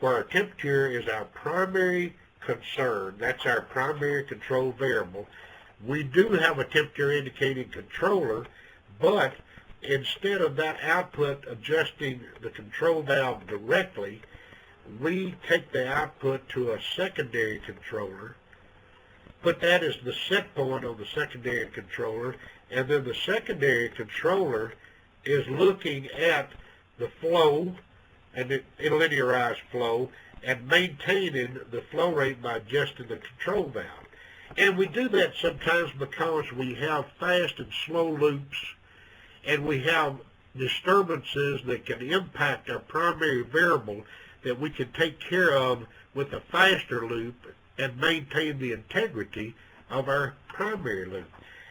where our temperature is our primary concern. That's our primary control variable. We do have a temperature indicating controller, but instead of that output adjusting the control valve directly, we take the output to a secondary controller, put that as the set point of the secondary controller, and then the secondary controller is looking at the flow, and a linearized flow, and maintaining the flow rate by adjusting the control valve. And we do that sometimes because we have fast and slow loops, and we have disturbances that can impact our primary variable that we can take care of with a faster loop and maintain the integrity of our primary loop.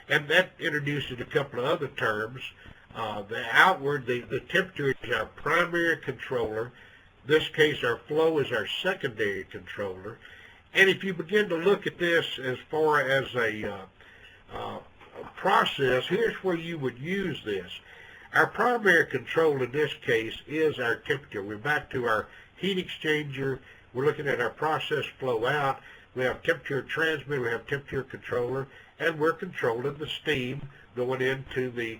And that introduces a couple of other terms. The temperature is our primary controller. In this case, our flow is our secondary controller. And if you begin to look at this as far as a process, here's where you would use this. Our primary control in this case is our temperature. We're back to our heat exchanger. We're looking at our process flow out. We have temperature transmitter, we have temperature controller, and we're controlling the steam going into the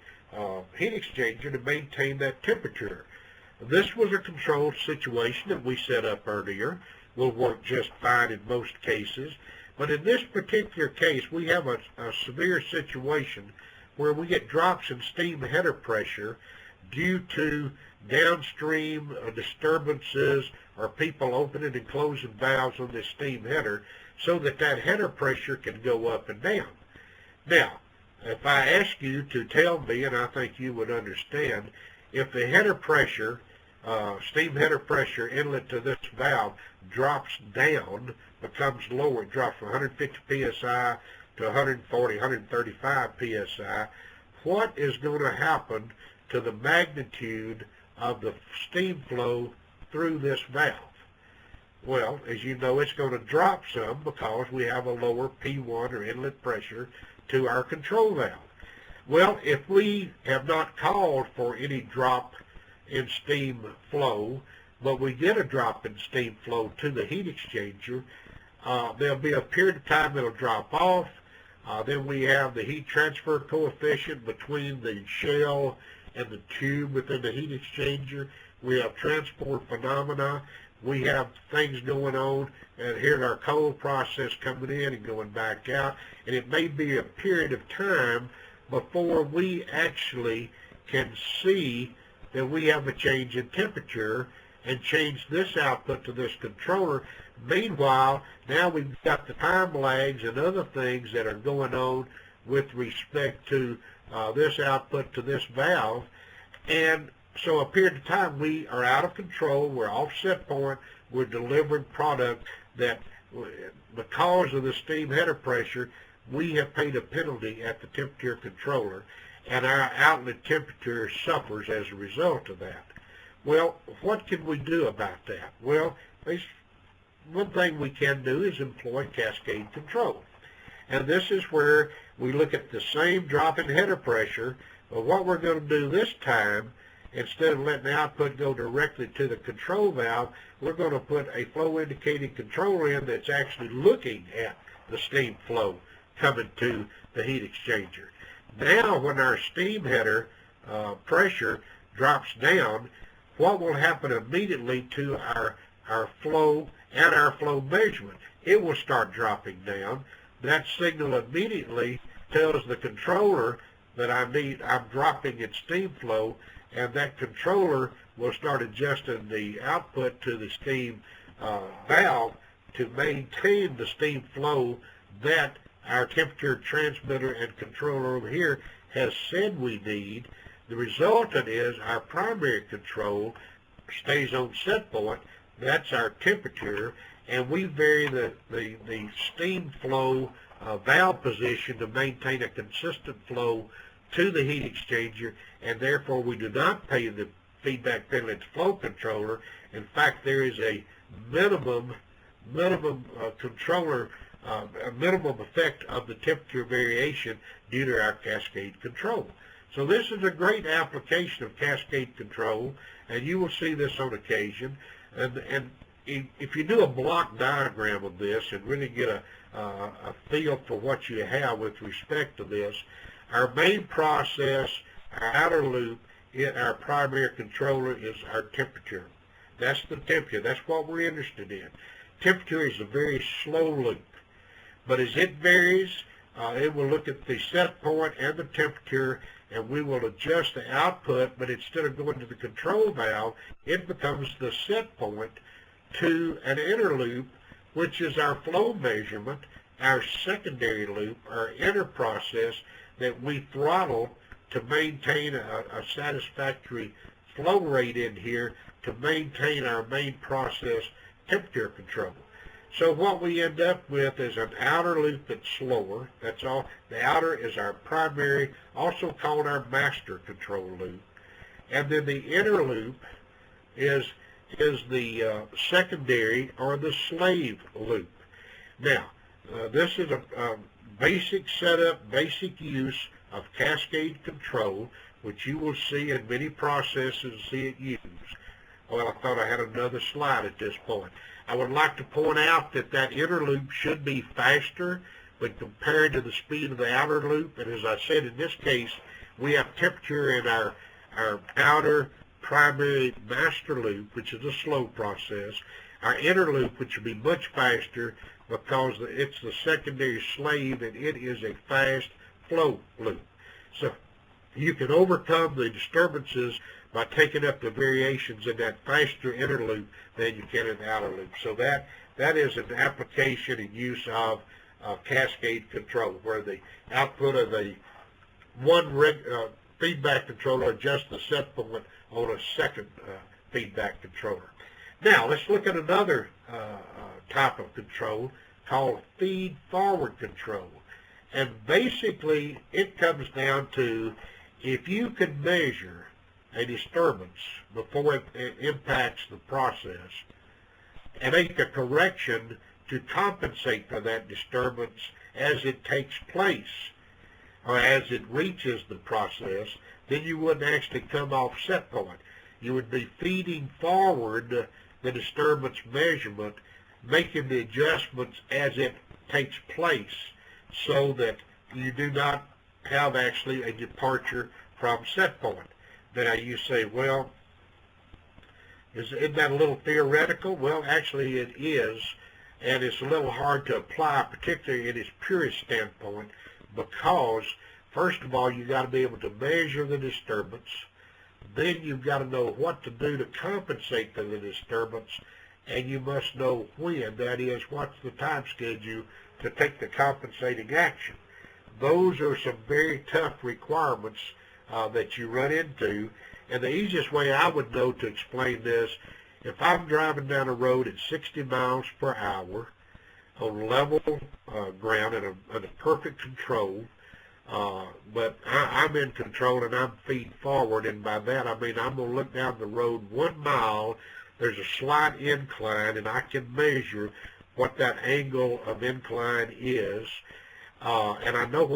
heat exchanger to maintain that temperature. This was a controlled situation that we set up earlier. Will work just fine in most cases. But in this particular case, we have a severe situation where we get drops in steam header pressure due to downstream disturbances or people opening and closing valves on this steam header so that header pressure can go up and down. Now, if I ask you to tell me, and I think you would understand, if the header pressure, steam header pressure inlet to this valve drops down, becomes lower, it drops from 150 psi to 140, 135 psi, what is going to happen to the magnitude of the steam flow through this valve? Well, as you know, it's going to drop some because we have a lower P1 or inlet pressure to our control valve. Well, if we have not called for any drop in steam flow, but we get a drop in steam flow to the heat exchanger, there'll be a period of time it'll drop off. Then we have the heat transfer coefficient between the shell and the tube within the heat exchanger. We have transport phenomena. We have things going on, and here's our cold process coming in and going back out. And it may be a period of time before we actually can see that we have a change in temperature and change this output to this controller. Meanwhile, now we've got the time lags and other things that are going on with respect to this output to this valve. And so a period of time we are out of control, we're off set point, we're delivering product that because of the steam header pressure, we have paid a penalty at the temperature controller, and our outlet temperature suffers as a result of that. Well, what can we do about that? Well, one thing we can do is employ cascade control. And this is where we look at the same drop in header pressure, but what we're going to do this time, instead of letting the output go directly to the control valve, we're going to put a flow indicating controller in that's actually looking at the steam flow coming to the heat exchanger. Now when our steam header pressure drops down, what will happen immediately to our flow and our flow measurement? It will start dropping down. That signal immediately tells the controller that I'm dropping in steam flow, and that controller will start adjusting the output to the steam valve to maintain the steam flow that our temperature transmitter and controller over here has said we need. The resultant is our primary control stays on set point, That's our temperature, and we vary the steam flow valve position to maintain a consistent flow to the heat exchanger, and therefore we do not pay the feedback penalty to flow controller. In fact, there is a minimum controller, a minimum effect of the temperature variation due to our cascade control. So this is a great application of cascade control, and you will see this on occasion. And if you do a block diagram of this and really get a feel for what you have with respect to this, our main process, our outer loop, our primary controller is our temperature. That's the temperature. That's what we're interested in. Temperature is a very slow loop, but as it varies, it will look at the set point and the temperature, and we will adjust the output, but instead of going to the control valve, it becomes the set point to an inner loop, which is our flow measurement, our secondary loop, our inner process that we throttle to maintain a satisfactory flow rate in here to maintain our main process temperature control. So what we end up with is an outer loop that's slower. That's all. The outer is our primary, also called our master control loop. And then the inner loop is the secondary or the slave loop. Now, this is a basic setup, basic use of cascade control, which you will see in many processes see it used. Well, I thought I had another slide at this point. I would like to point out that that inner loop should be faster when compared to the speed of the outer loop. And as I said, in this case, we have temperature in our outer primary master loop, which is a slow process. Our inner loop, which will be much faster because it's the secondary slave and it is a fast flow loop. So you can overcome the disturbances by taking up the variations in that faster inner loop than you can in the outer loop. So that is an application and use of cascade control, where the output of the one feedback controller adjusts the set point on a second feedback controller. Now let's look at another type of control called feed-forward control. And basically it comes down to, if you can measure a disturbance before it impacts the process and make a correction to compensate for that disturbance as it takes place or as it reaches the process, then you wouldn't actually come off set point. You would be feeding forward the disturbance measurement, making the adjustments as it takes place so that you do not have actually a departure from set point. Now you say, well, isn't that a little theoretical? Well, actually it is, and it's a little hard to apply, particularly in its purest standpoint, because first of all, you've got to be able to measure the disturbance. Then you've got to know what to do to compensate for the disturbance, and you must know when. That is, what's the time schedule to take the compensating action. Those are some very tough requirements that you run into. And the easiest way I would know to explain this, if I'm driving down a road at 60 miles per hour on level ground in a perfect control, but I'm in control and I'm feed forward, and by that I mean I'm going to look down the road 1 mile, there's a slight incline, and I can measure what that angle of incline is, and I know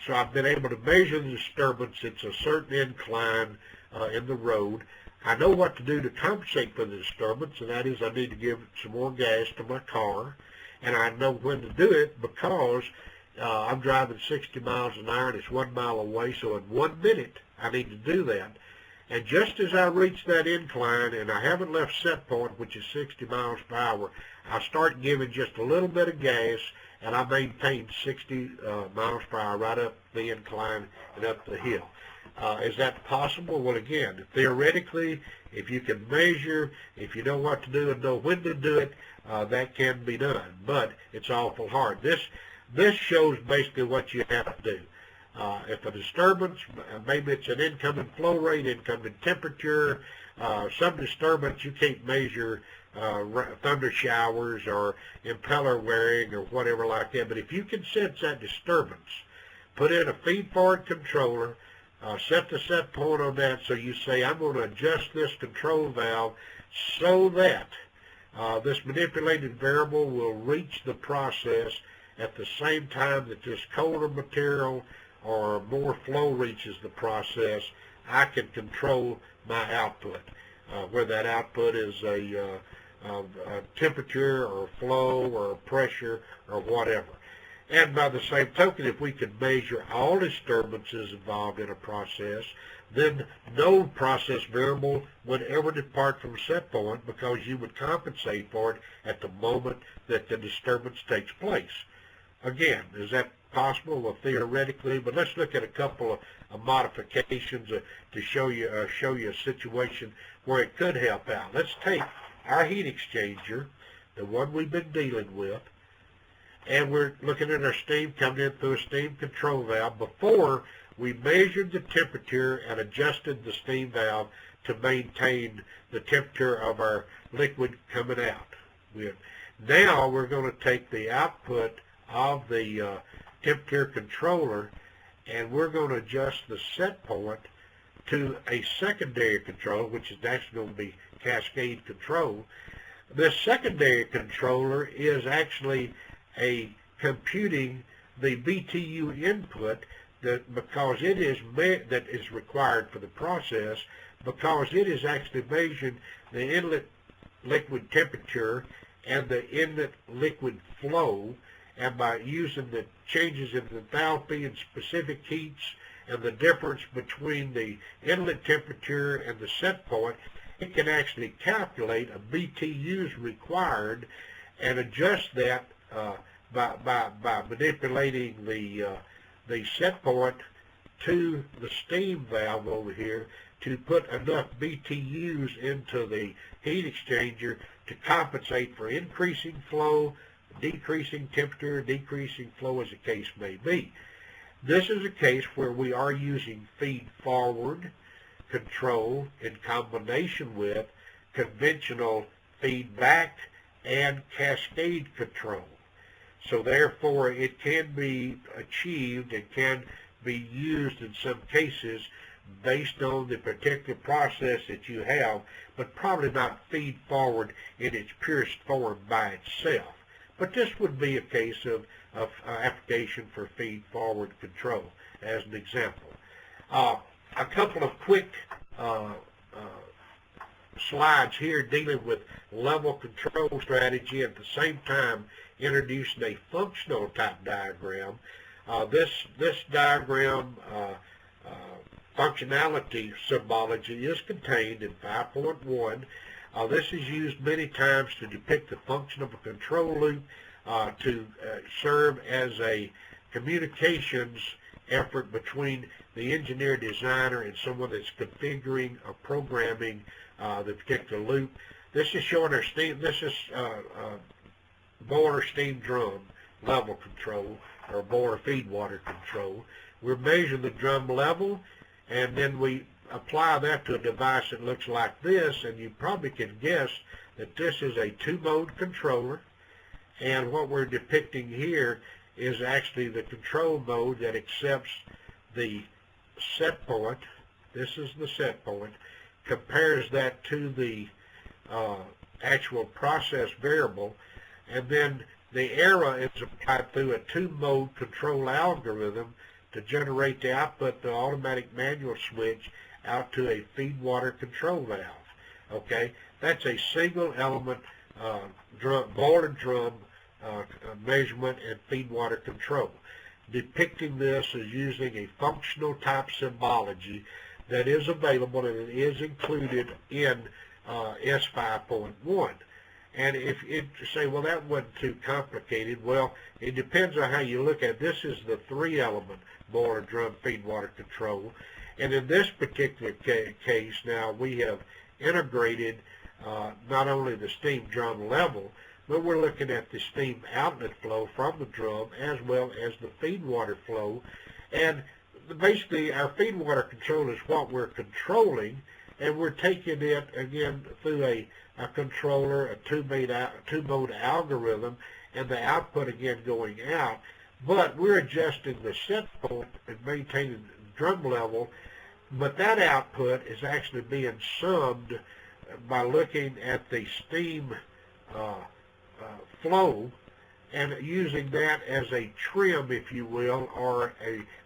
so I've been able to measure the disturbance. It's a certain incline in the road. I know what to do to compensate for the disturbance, and that is I need to give some more gas to my car, and I know when to do it because I'm driving 60 miles an hour and it's 1 mile away, so in 1 minute I need to do that. And just as I reach that incline and I haven't left set point, which is 60 miles per hour, I start giving just a little bit of gas, and I maintain 60 miles per hour right up the incline and up the hill. Is that possible? Well, again, theoretically, if you can measure, if you know what to do and know when to do it, that can be done. But it's awful hard. This shows basically what you have to do. If a disturbance, maybe it's an incoming flow rate, incoming temperature, some disturbance, you can't measure thunder showers or impeller wearing or whatever like that. But if you can sense that disturbance, put in a feed-forward controller, set the set point on that, so you say, I'm going to adjust this control valve so that this manipulated variable will reach the process at the same time that this colder material or more flow reaches the process. I can control my output, where that output is a temperature or flow or pressure or whatever. And by the same token, if we could measure all disturbances involved in a process, then no process variable would ever depart from set point, because you would compensate for it at the moment that the disturbance takes place. Again, is that possible? Well, theoretically, but let's look at a couple of modifications to show you a situation where it could help out. Let's take our heat exchanger, the one we've been dealing with, and we're looking at our steam coming in through a steam control valve. Before, we measured the temperature and adjusted the steam valve to maintain the temperature of our liquid coming out. Now we're going to take the output of the temperature controller, and we're going to adjust the set point to a secondary control, which is actually going to be cascade control. This secondary controller is actually computing the BTU input because it is that is required for the process, because it is actually measuring the inlet liquid temperature and the inlet liquid flow, and by using the changes in the enthalpy and specific heats and the difference between the inlet temperature and the set point, it can actually calculate a BTUs required and adjust that by manipulating the set point to the steam valve over here to put enough BTUs into the heat exchanger to compensate for increasing flow, decreasing temperature, decreasing flow, as the case may be. This is a case where we are using feed-forward control in combination with conventional feedback and cascade control. So therefore, it can be achieved and can be used in some cases based on the particular process that you have, but probably not feed-forward in its purest form by itself. But this would be a case of application for feed-forward control, as an example. A couple of quick slides here dealing with level control strategy, at the same time introducing a functional type diagram. This diagram functionality symbology is contained in 5.1. This is used many times to depict the function of a control loop to serve as a communications effort between the engineer designer and someone that's configuring or programming the particular loop. This is showing our steam. This is boiler steam drum level control, or boiler feed water control. We're measuring the drum level, and then we apply that to a device that looks like this, and you probably can guess that this is a two-mode controller, and what we're depicting here is actually the control mode that accepts the set point. This is the set point, compares that to the actual process variable, and then the error is applied through a two-mode control algorithm to generate the output, the automatic manual switch, out to a feed water control valve. Okay, that's a single element boiler drum measurement and feed water control. Depicting this as using a functional type symbology that is available, and it is included in S5.1. And if you say, well, that wasn't too complicated, well, it depends on how you look at it. This is the three-element boiler drum feed water control. And in this particular case, now we have integrated not only the steam drum level, but we're looking at the steam outlet flow from the drum as well as the feed water flow. And basically our feed water control is what we're controlling, and we're taking it again through a controller, a two-mode algorithm, and the output again going out. But we're adjusting the set point and maintaining drum level, but that output is actually being summed by looking at the steam flow and using that as a trim, if you will, or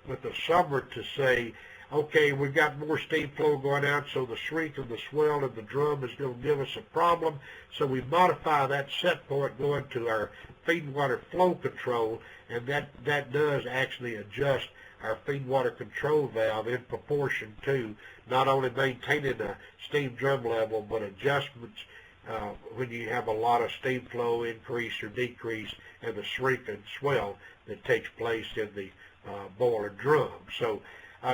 with a summer to say, okay, we've got more steam flow going out, so the shrink and the swell in the drum is going to give us a problem. So we modify that set point going to our feed water flow control, and that does actually adjust our feed water control valve in proportion to not only maintaining a steam drum level, but adjustments when you have a lot of steam flow increase or decrease and the shrink and swell that takes place in the boiler drum. So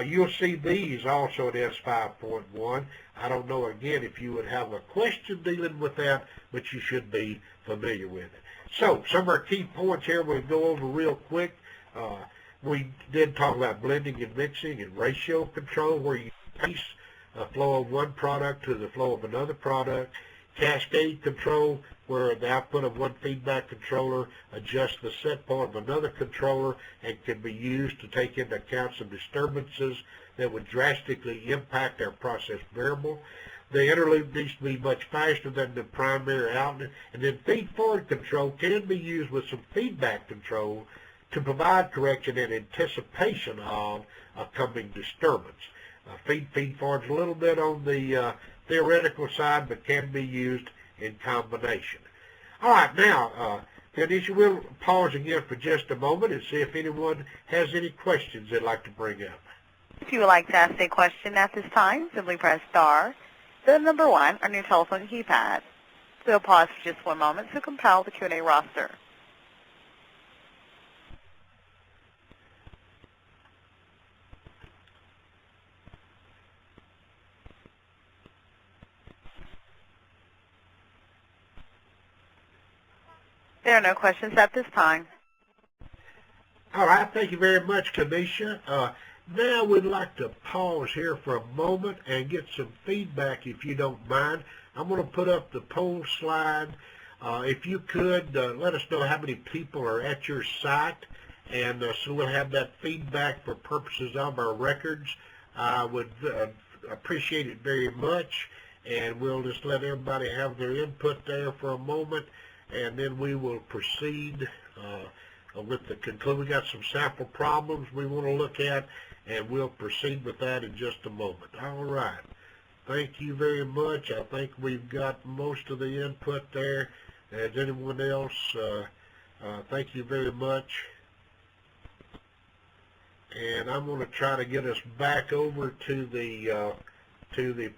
you'll see these also in S5.1. I don't know, again, if you would have a question dealing with that, but you should be familiar with it. So some of our key points here we'll go over real quick. We did talk about blending and mixing and ratio control, where you pace a flow of one product to the flow of another product. Cascade control, where the output of one feedback controller adjusts the set point of another controller and can be used to take into account some disturbances that would drastically impact our process variable. The interlude needs to be much faster than the primary outlet. And then feed-forward control can be used with some feedback control to provide correction in anticipation of a coming disturbance. Feed-forward is a little bit on the theoretical side, but can be used in combination. All right, now, Tanisha, we'll pause again for just a moment and see if anyone has any questions they'd like to bring up. If you would like to ask a question at this time, simply press star, then number 1 on your telephone keypad. We'll pause for just one moment to compile the Q&A roster. There are no questions at this time. All right, thank you very much, Kanisha. Now we'd like to pause here for a moment and get some feedback, if you don't mind. I'm going to put up the poll slide. If you could, let us know how many people are at your site, and so we'll have that feedback for purposes of our records. I would appreciate it very much, and we'll just let everybody have their input there for a moment, and then we will proceed with the conclusion. We got some sample problems we want to look at, and we'll proceed with that in just a moment. All right. Thank you very much. I think we've got most of the input there. As anyone else, thank you very much. And I'm going to try to get us back over to the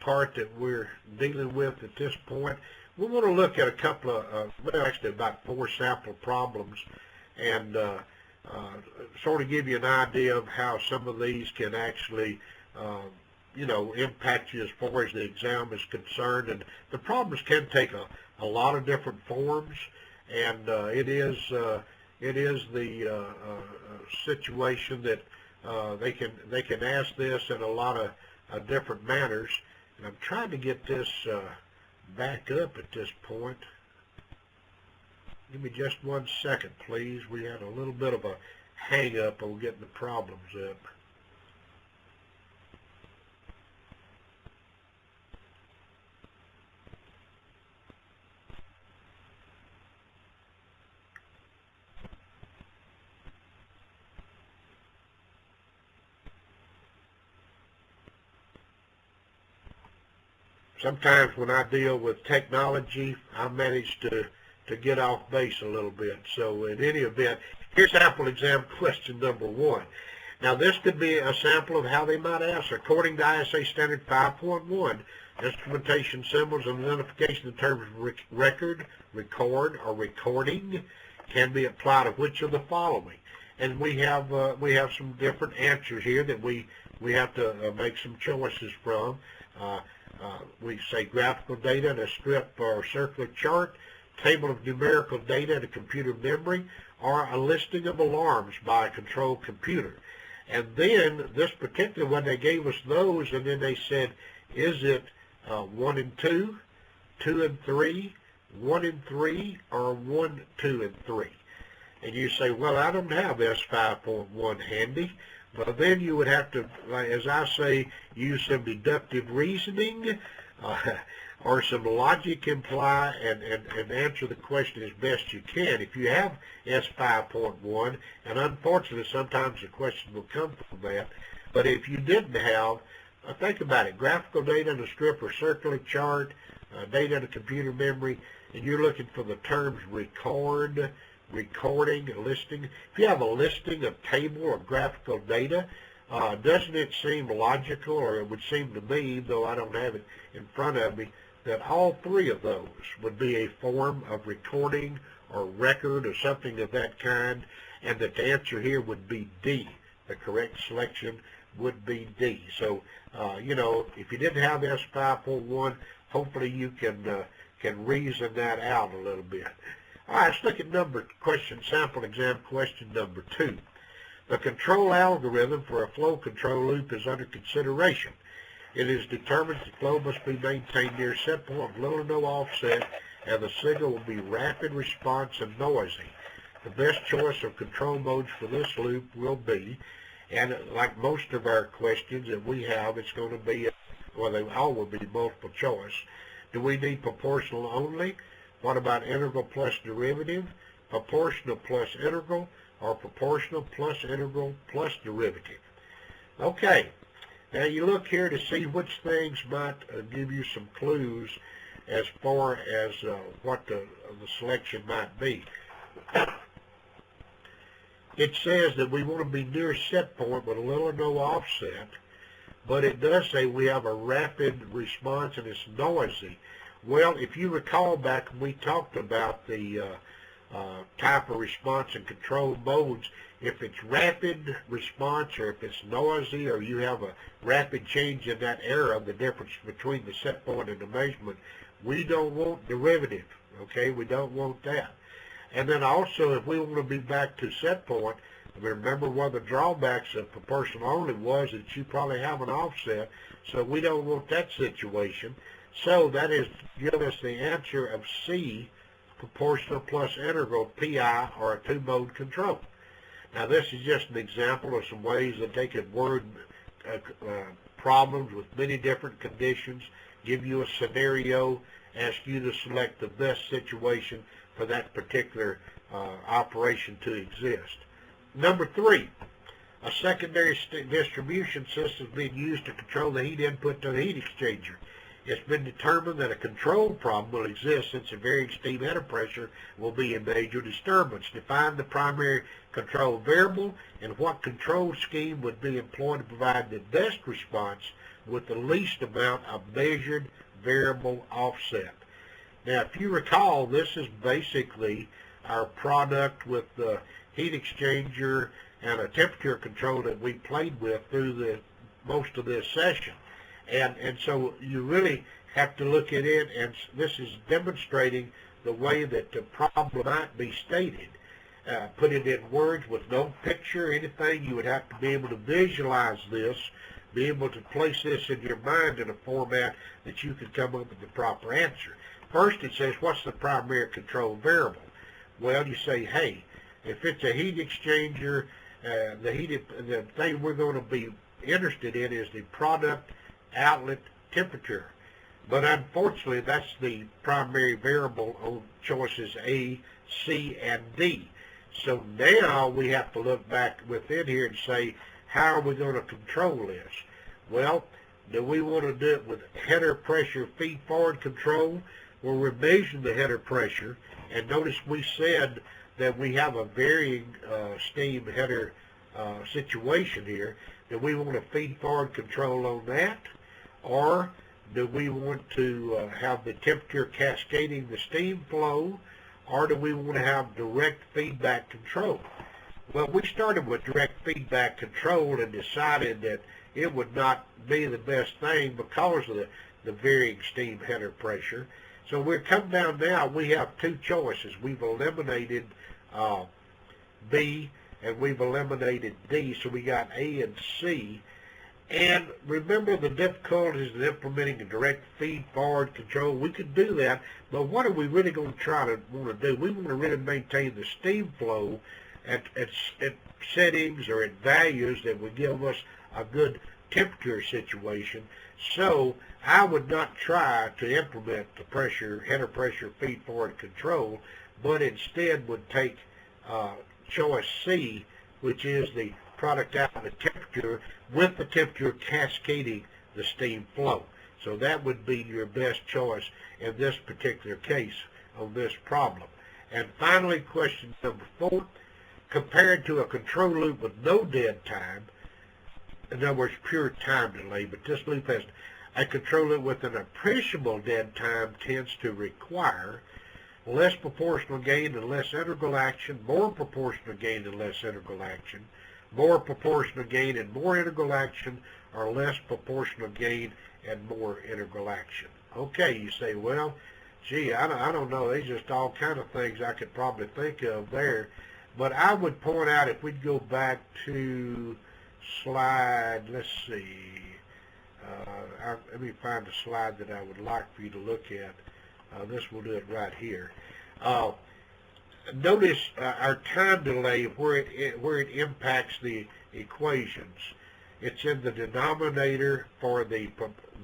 part that we're dealing with at this point. We want to look at a couple of, well, actually about 4 sample problems, and sort of give you an idea of how some of these can actually, impact you as far as the exam is concerned. And the problems can take a lot of different forms, and it is the situation that they can ask this in a lot of different manners. And I'm trying to get this back up at this point. Give me just 1 second, please. We had a little bit of a hang-up on getting the problems up. Sometimes when I deal with technology, I manage to get off base a little bit. So in any event, here's sample exam question number 1. Now this could be a sample of how they might answer. According to ISA Standard 5.1, instrumentation symbols and identification in terms of record, record, or recording can be applied to which of the following. And we have some different answers here that we have to make some choices from. We say graphical data in a strip or circular chart, table of numerical data in a computer memory, or a listing of alarms by a control computer. And then this particular one, they gave us those, and then they said, is it 1 and 2, 2 and 3, 1 and 3, or 1, 2, and 3? And you say, well, I don't have S5.1 handy. Well, then you would have to, as I say, use some deductive reasoning or some logic imply and answer the question as best you can. If you have S5.1, and unfortunately sometimes the question will come from that, but if you didn't have, think about it, graphical data in a strip or circular chart, data in a computer memory, and you're looking for the terms record, recording, listing. If you have a listing, a table, or graphical data, doesn't it seem logical, or it would seem to me, though I don't have it in front of me, that all three of those would be a form of recording or record or something of that kind, and that the answer here would be D. The correct selection would be D. So, you know, if you didn't have S5.1, hopefully you can reason that out a little bit. All right, let's look at sample exam question number 2. The control algorithm for a flow control loop is under consideration. It is determined the flow must be maintained near set point with little or no offset, and the signal will be rapid response and noisy. The best choice of control modes for this loop will be, and like most of our questions that we have, it's going to be, well, they all will be multiple choice. Do we need proportional only? What about integral plus derivative, proportional plus integral, or proportional plus integral plus derivative? Okay, now you look here to see which things might give you some clues as far as what the selection might be. It says that we want to be near set point with a little or no offset, but it does say we have a rapid response and it's noisy. Well, if you recall back when we talked about the type of response and control modes, if it's rapid response or if it's noisy or you have a rapid change in that error, the difference between the set point and the measurement, we don't want derivative, okay? We don't want that. And then also, if we want to be back to set point, remember one of the drawbacks of proportional only was that you probably have an offset, so we don't want that situation. So that is give us the answer of C, proportional plus integral, PI, or a two-mode control. Now this is just an example of some ways that they could word problems with many different conditions, give you a scenario, ask you to select the best situation for that particular operation to exist. Number 3, a secondary distribution system is being used to control the heat input to the heat exchanger. It's been determined that a control problem will exist since a varying steam header pressure will be a major disturbance. Define the primary control variable and what control scheme would be employed to provide the best response with the least amount of measured variable offset. Now, if you recall, this is basically our product with the heat exchanger and a temperature control that we played with through most of this session. And so you really have to look at it, and this is demonstrating the way that the problem might be stated. Put it in words with no picture, anything. You would have to be able to visualize this, be able to place this in your mind in a format that you can come up with the proper answer. First, it says, what's the primary control variable? Well, you say, hey, if it's a heat exchanger, the thing we're going to be interested in is the product outlet temperature. But unfortunately, that's the primary variable on choices A, C, and D. So now we have to look back within here and say, how are we going to control this? Well, do we want to do it with header pressure feed-forward control, where we're measuring the header pressure? And notice we said that we have a varying steam header situation here. Do we want to feed-forward control on that? Or do we want to have the temperature cascading the steam flow? Or do we want to have direct feedback control? Well, we started with direct feedback control and decided that it would not be the best thing because of the varying steam header pressure. So we're come down now, we have two choices. We've eliminated B, and we've eliminated D, so we got A and C. And remember the difficulties of implementing a direct feed-forward control. We could do that, but what are we really going to want to do? We want to really maintain the steam flow at settings or at values that would give us a good temperature situation. So I would not try to implement the header pressure feed-forward control, but instead would take choice C, which is the product outlet temperature, with the temperature cascading the steam flow. So that would be your best choice in this particular case on this problem. And finally, question number 4, compared to a control loop with no dead time, in other words, pure time delay, but this loop has a control loop with an appreciable dead time tends to require less proportional gain and less integral action, more proportional gain and less integral action, more proportional gain and more integral action, or less proportional gain and more integral action. Okay, you say, well, gee, I don't know. There's just all kind of things I could probably think of there. But I would point out, if we'd go back to slide, let's see, let me find a slide that I would like for you to look at. This will do it right here. Notice our time delay, where it impacts the equations. It's in the denominator for the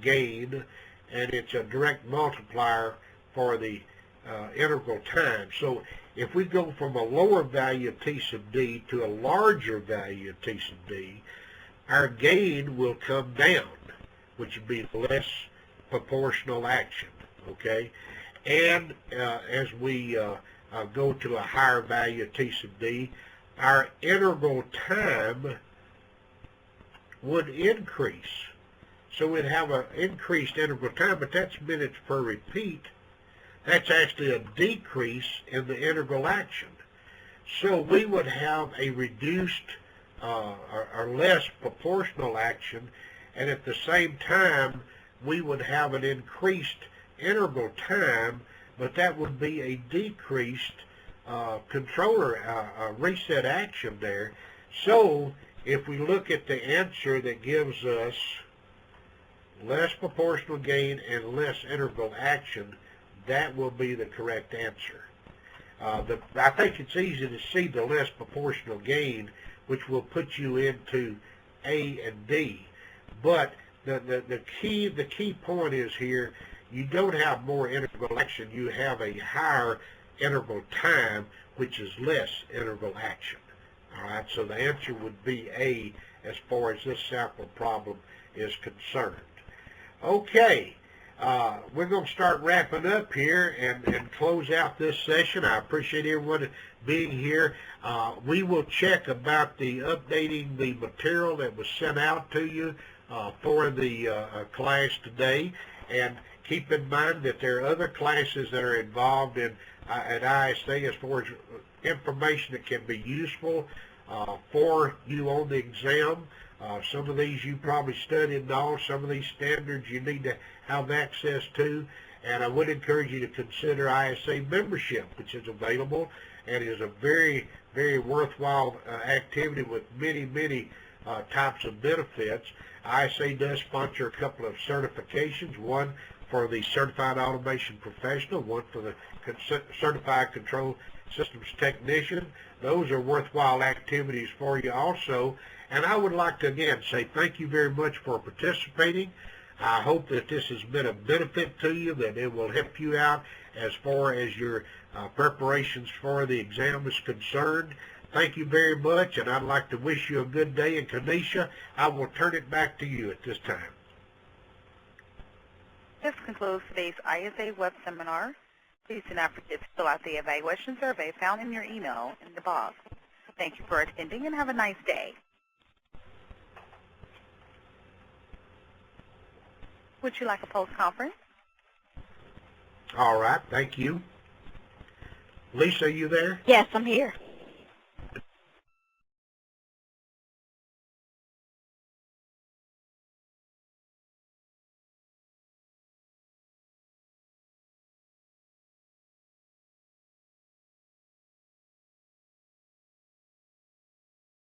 gain, and it's a direct multiplier for the integral time. So if we go from a lower value of T sub D to a larger value of T sub D, our gain will come down, which would be less proportional action, okay? And as we go to a higher value of T sub D, our integral time would increase. So we'd have an increased integral time, but that's minutes per repeat. That's actually a decrease in the integral action. So we would have a reduced or less proportional action, and at the same time we would have an increased integral time, but that would be a decreased controller reset action there. So if we look at the answer that gives us less proportional gain and less integral action, that will be the correct answer. I think it's easy to see the less proportional gain, which will put you into A and D. But the key point is here, you don't have more integral action, you have a higher integral time, which is less integral action. All right, so the answer would be A as far as this sample problem is concerned. Okay, we're going to start wrapping up here and close out this session. I appreciate everyone being here. We will check about the updating the material that was sent out to you for the class today, and keep in mind that there are other classes that are involved in at ISA as far as information that can be useful for you on the exam. Some of these you probably studied and all. Some of these standards you need to have access to, and I would encourage you to consider ISA membership, which is available and is a very, very worthwhile activity with many types of benefits. ISA does sponsor a couple of certifications, one for the Certified Automation Professional, one for the Certified Control Systems Technician. Those are worthwhile activities for you also. And I would like to again say thank you very much for participating. I hope that this has been a benefit to you, that it will help you out as far as your preparations for the exam is concerned. Thank you very much, and I'd like to wish you a good day. And Kanisha, I will turn it back to you at this time. This concludes today's ISA web seminar. Please do not forget to fill out the evaluation survey found in your email in the box. Thank you for attending, and have a nice day. Would you like a post-conference? All right, thank you. Lisa, are you there? Yes, I'm here.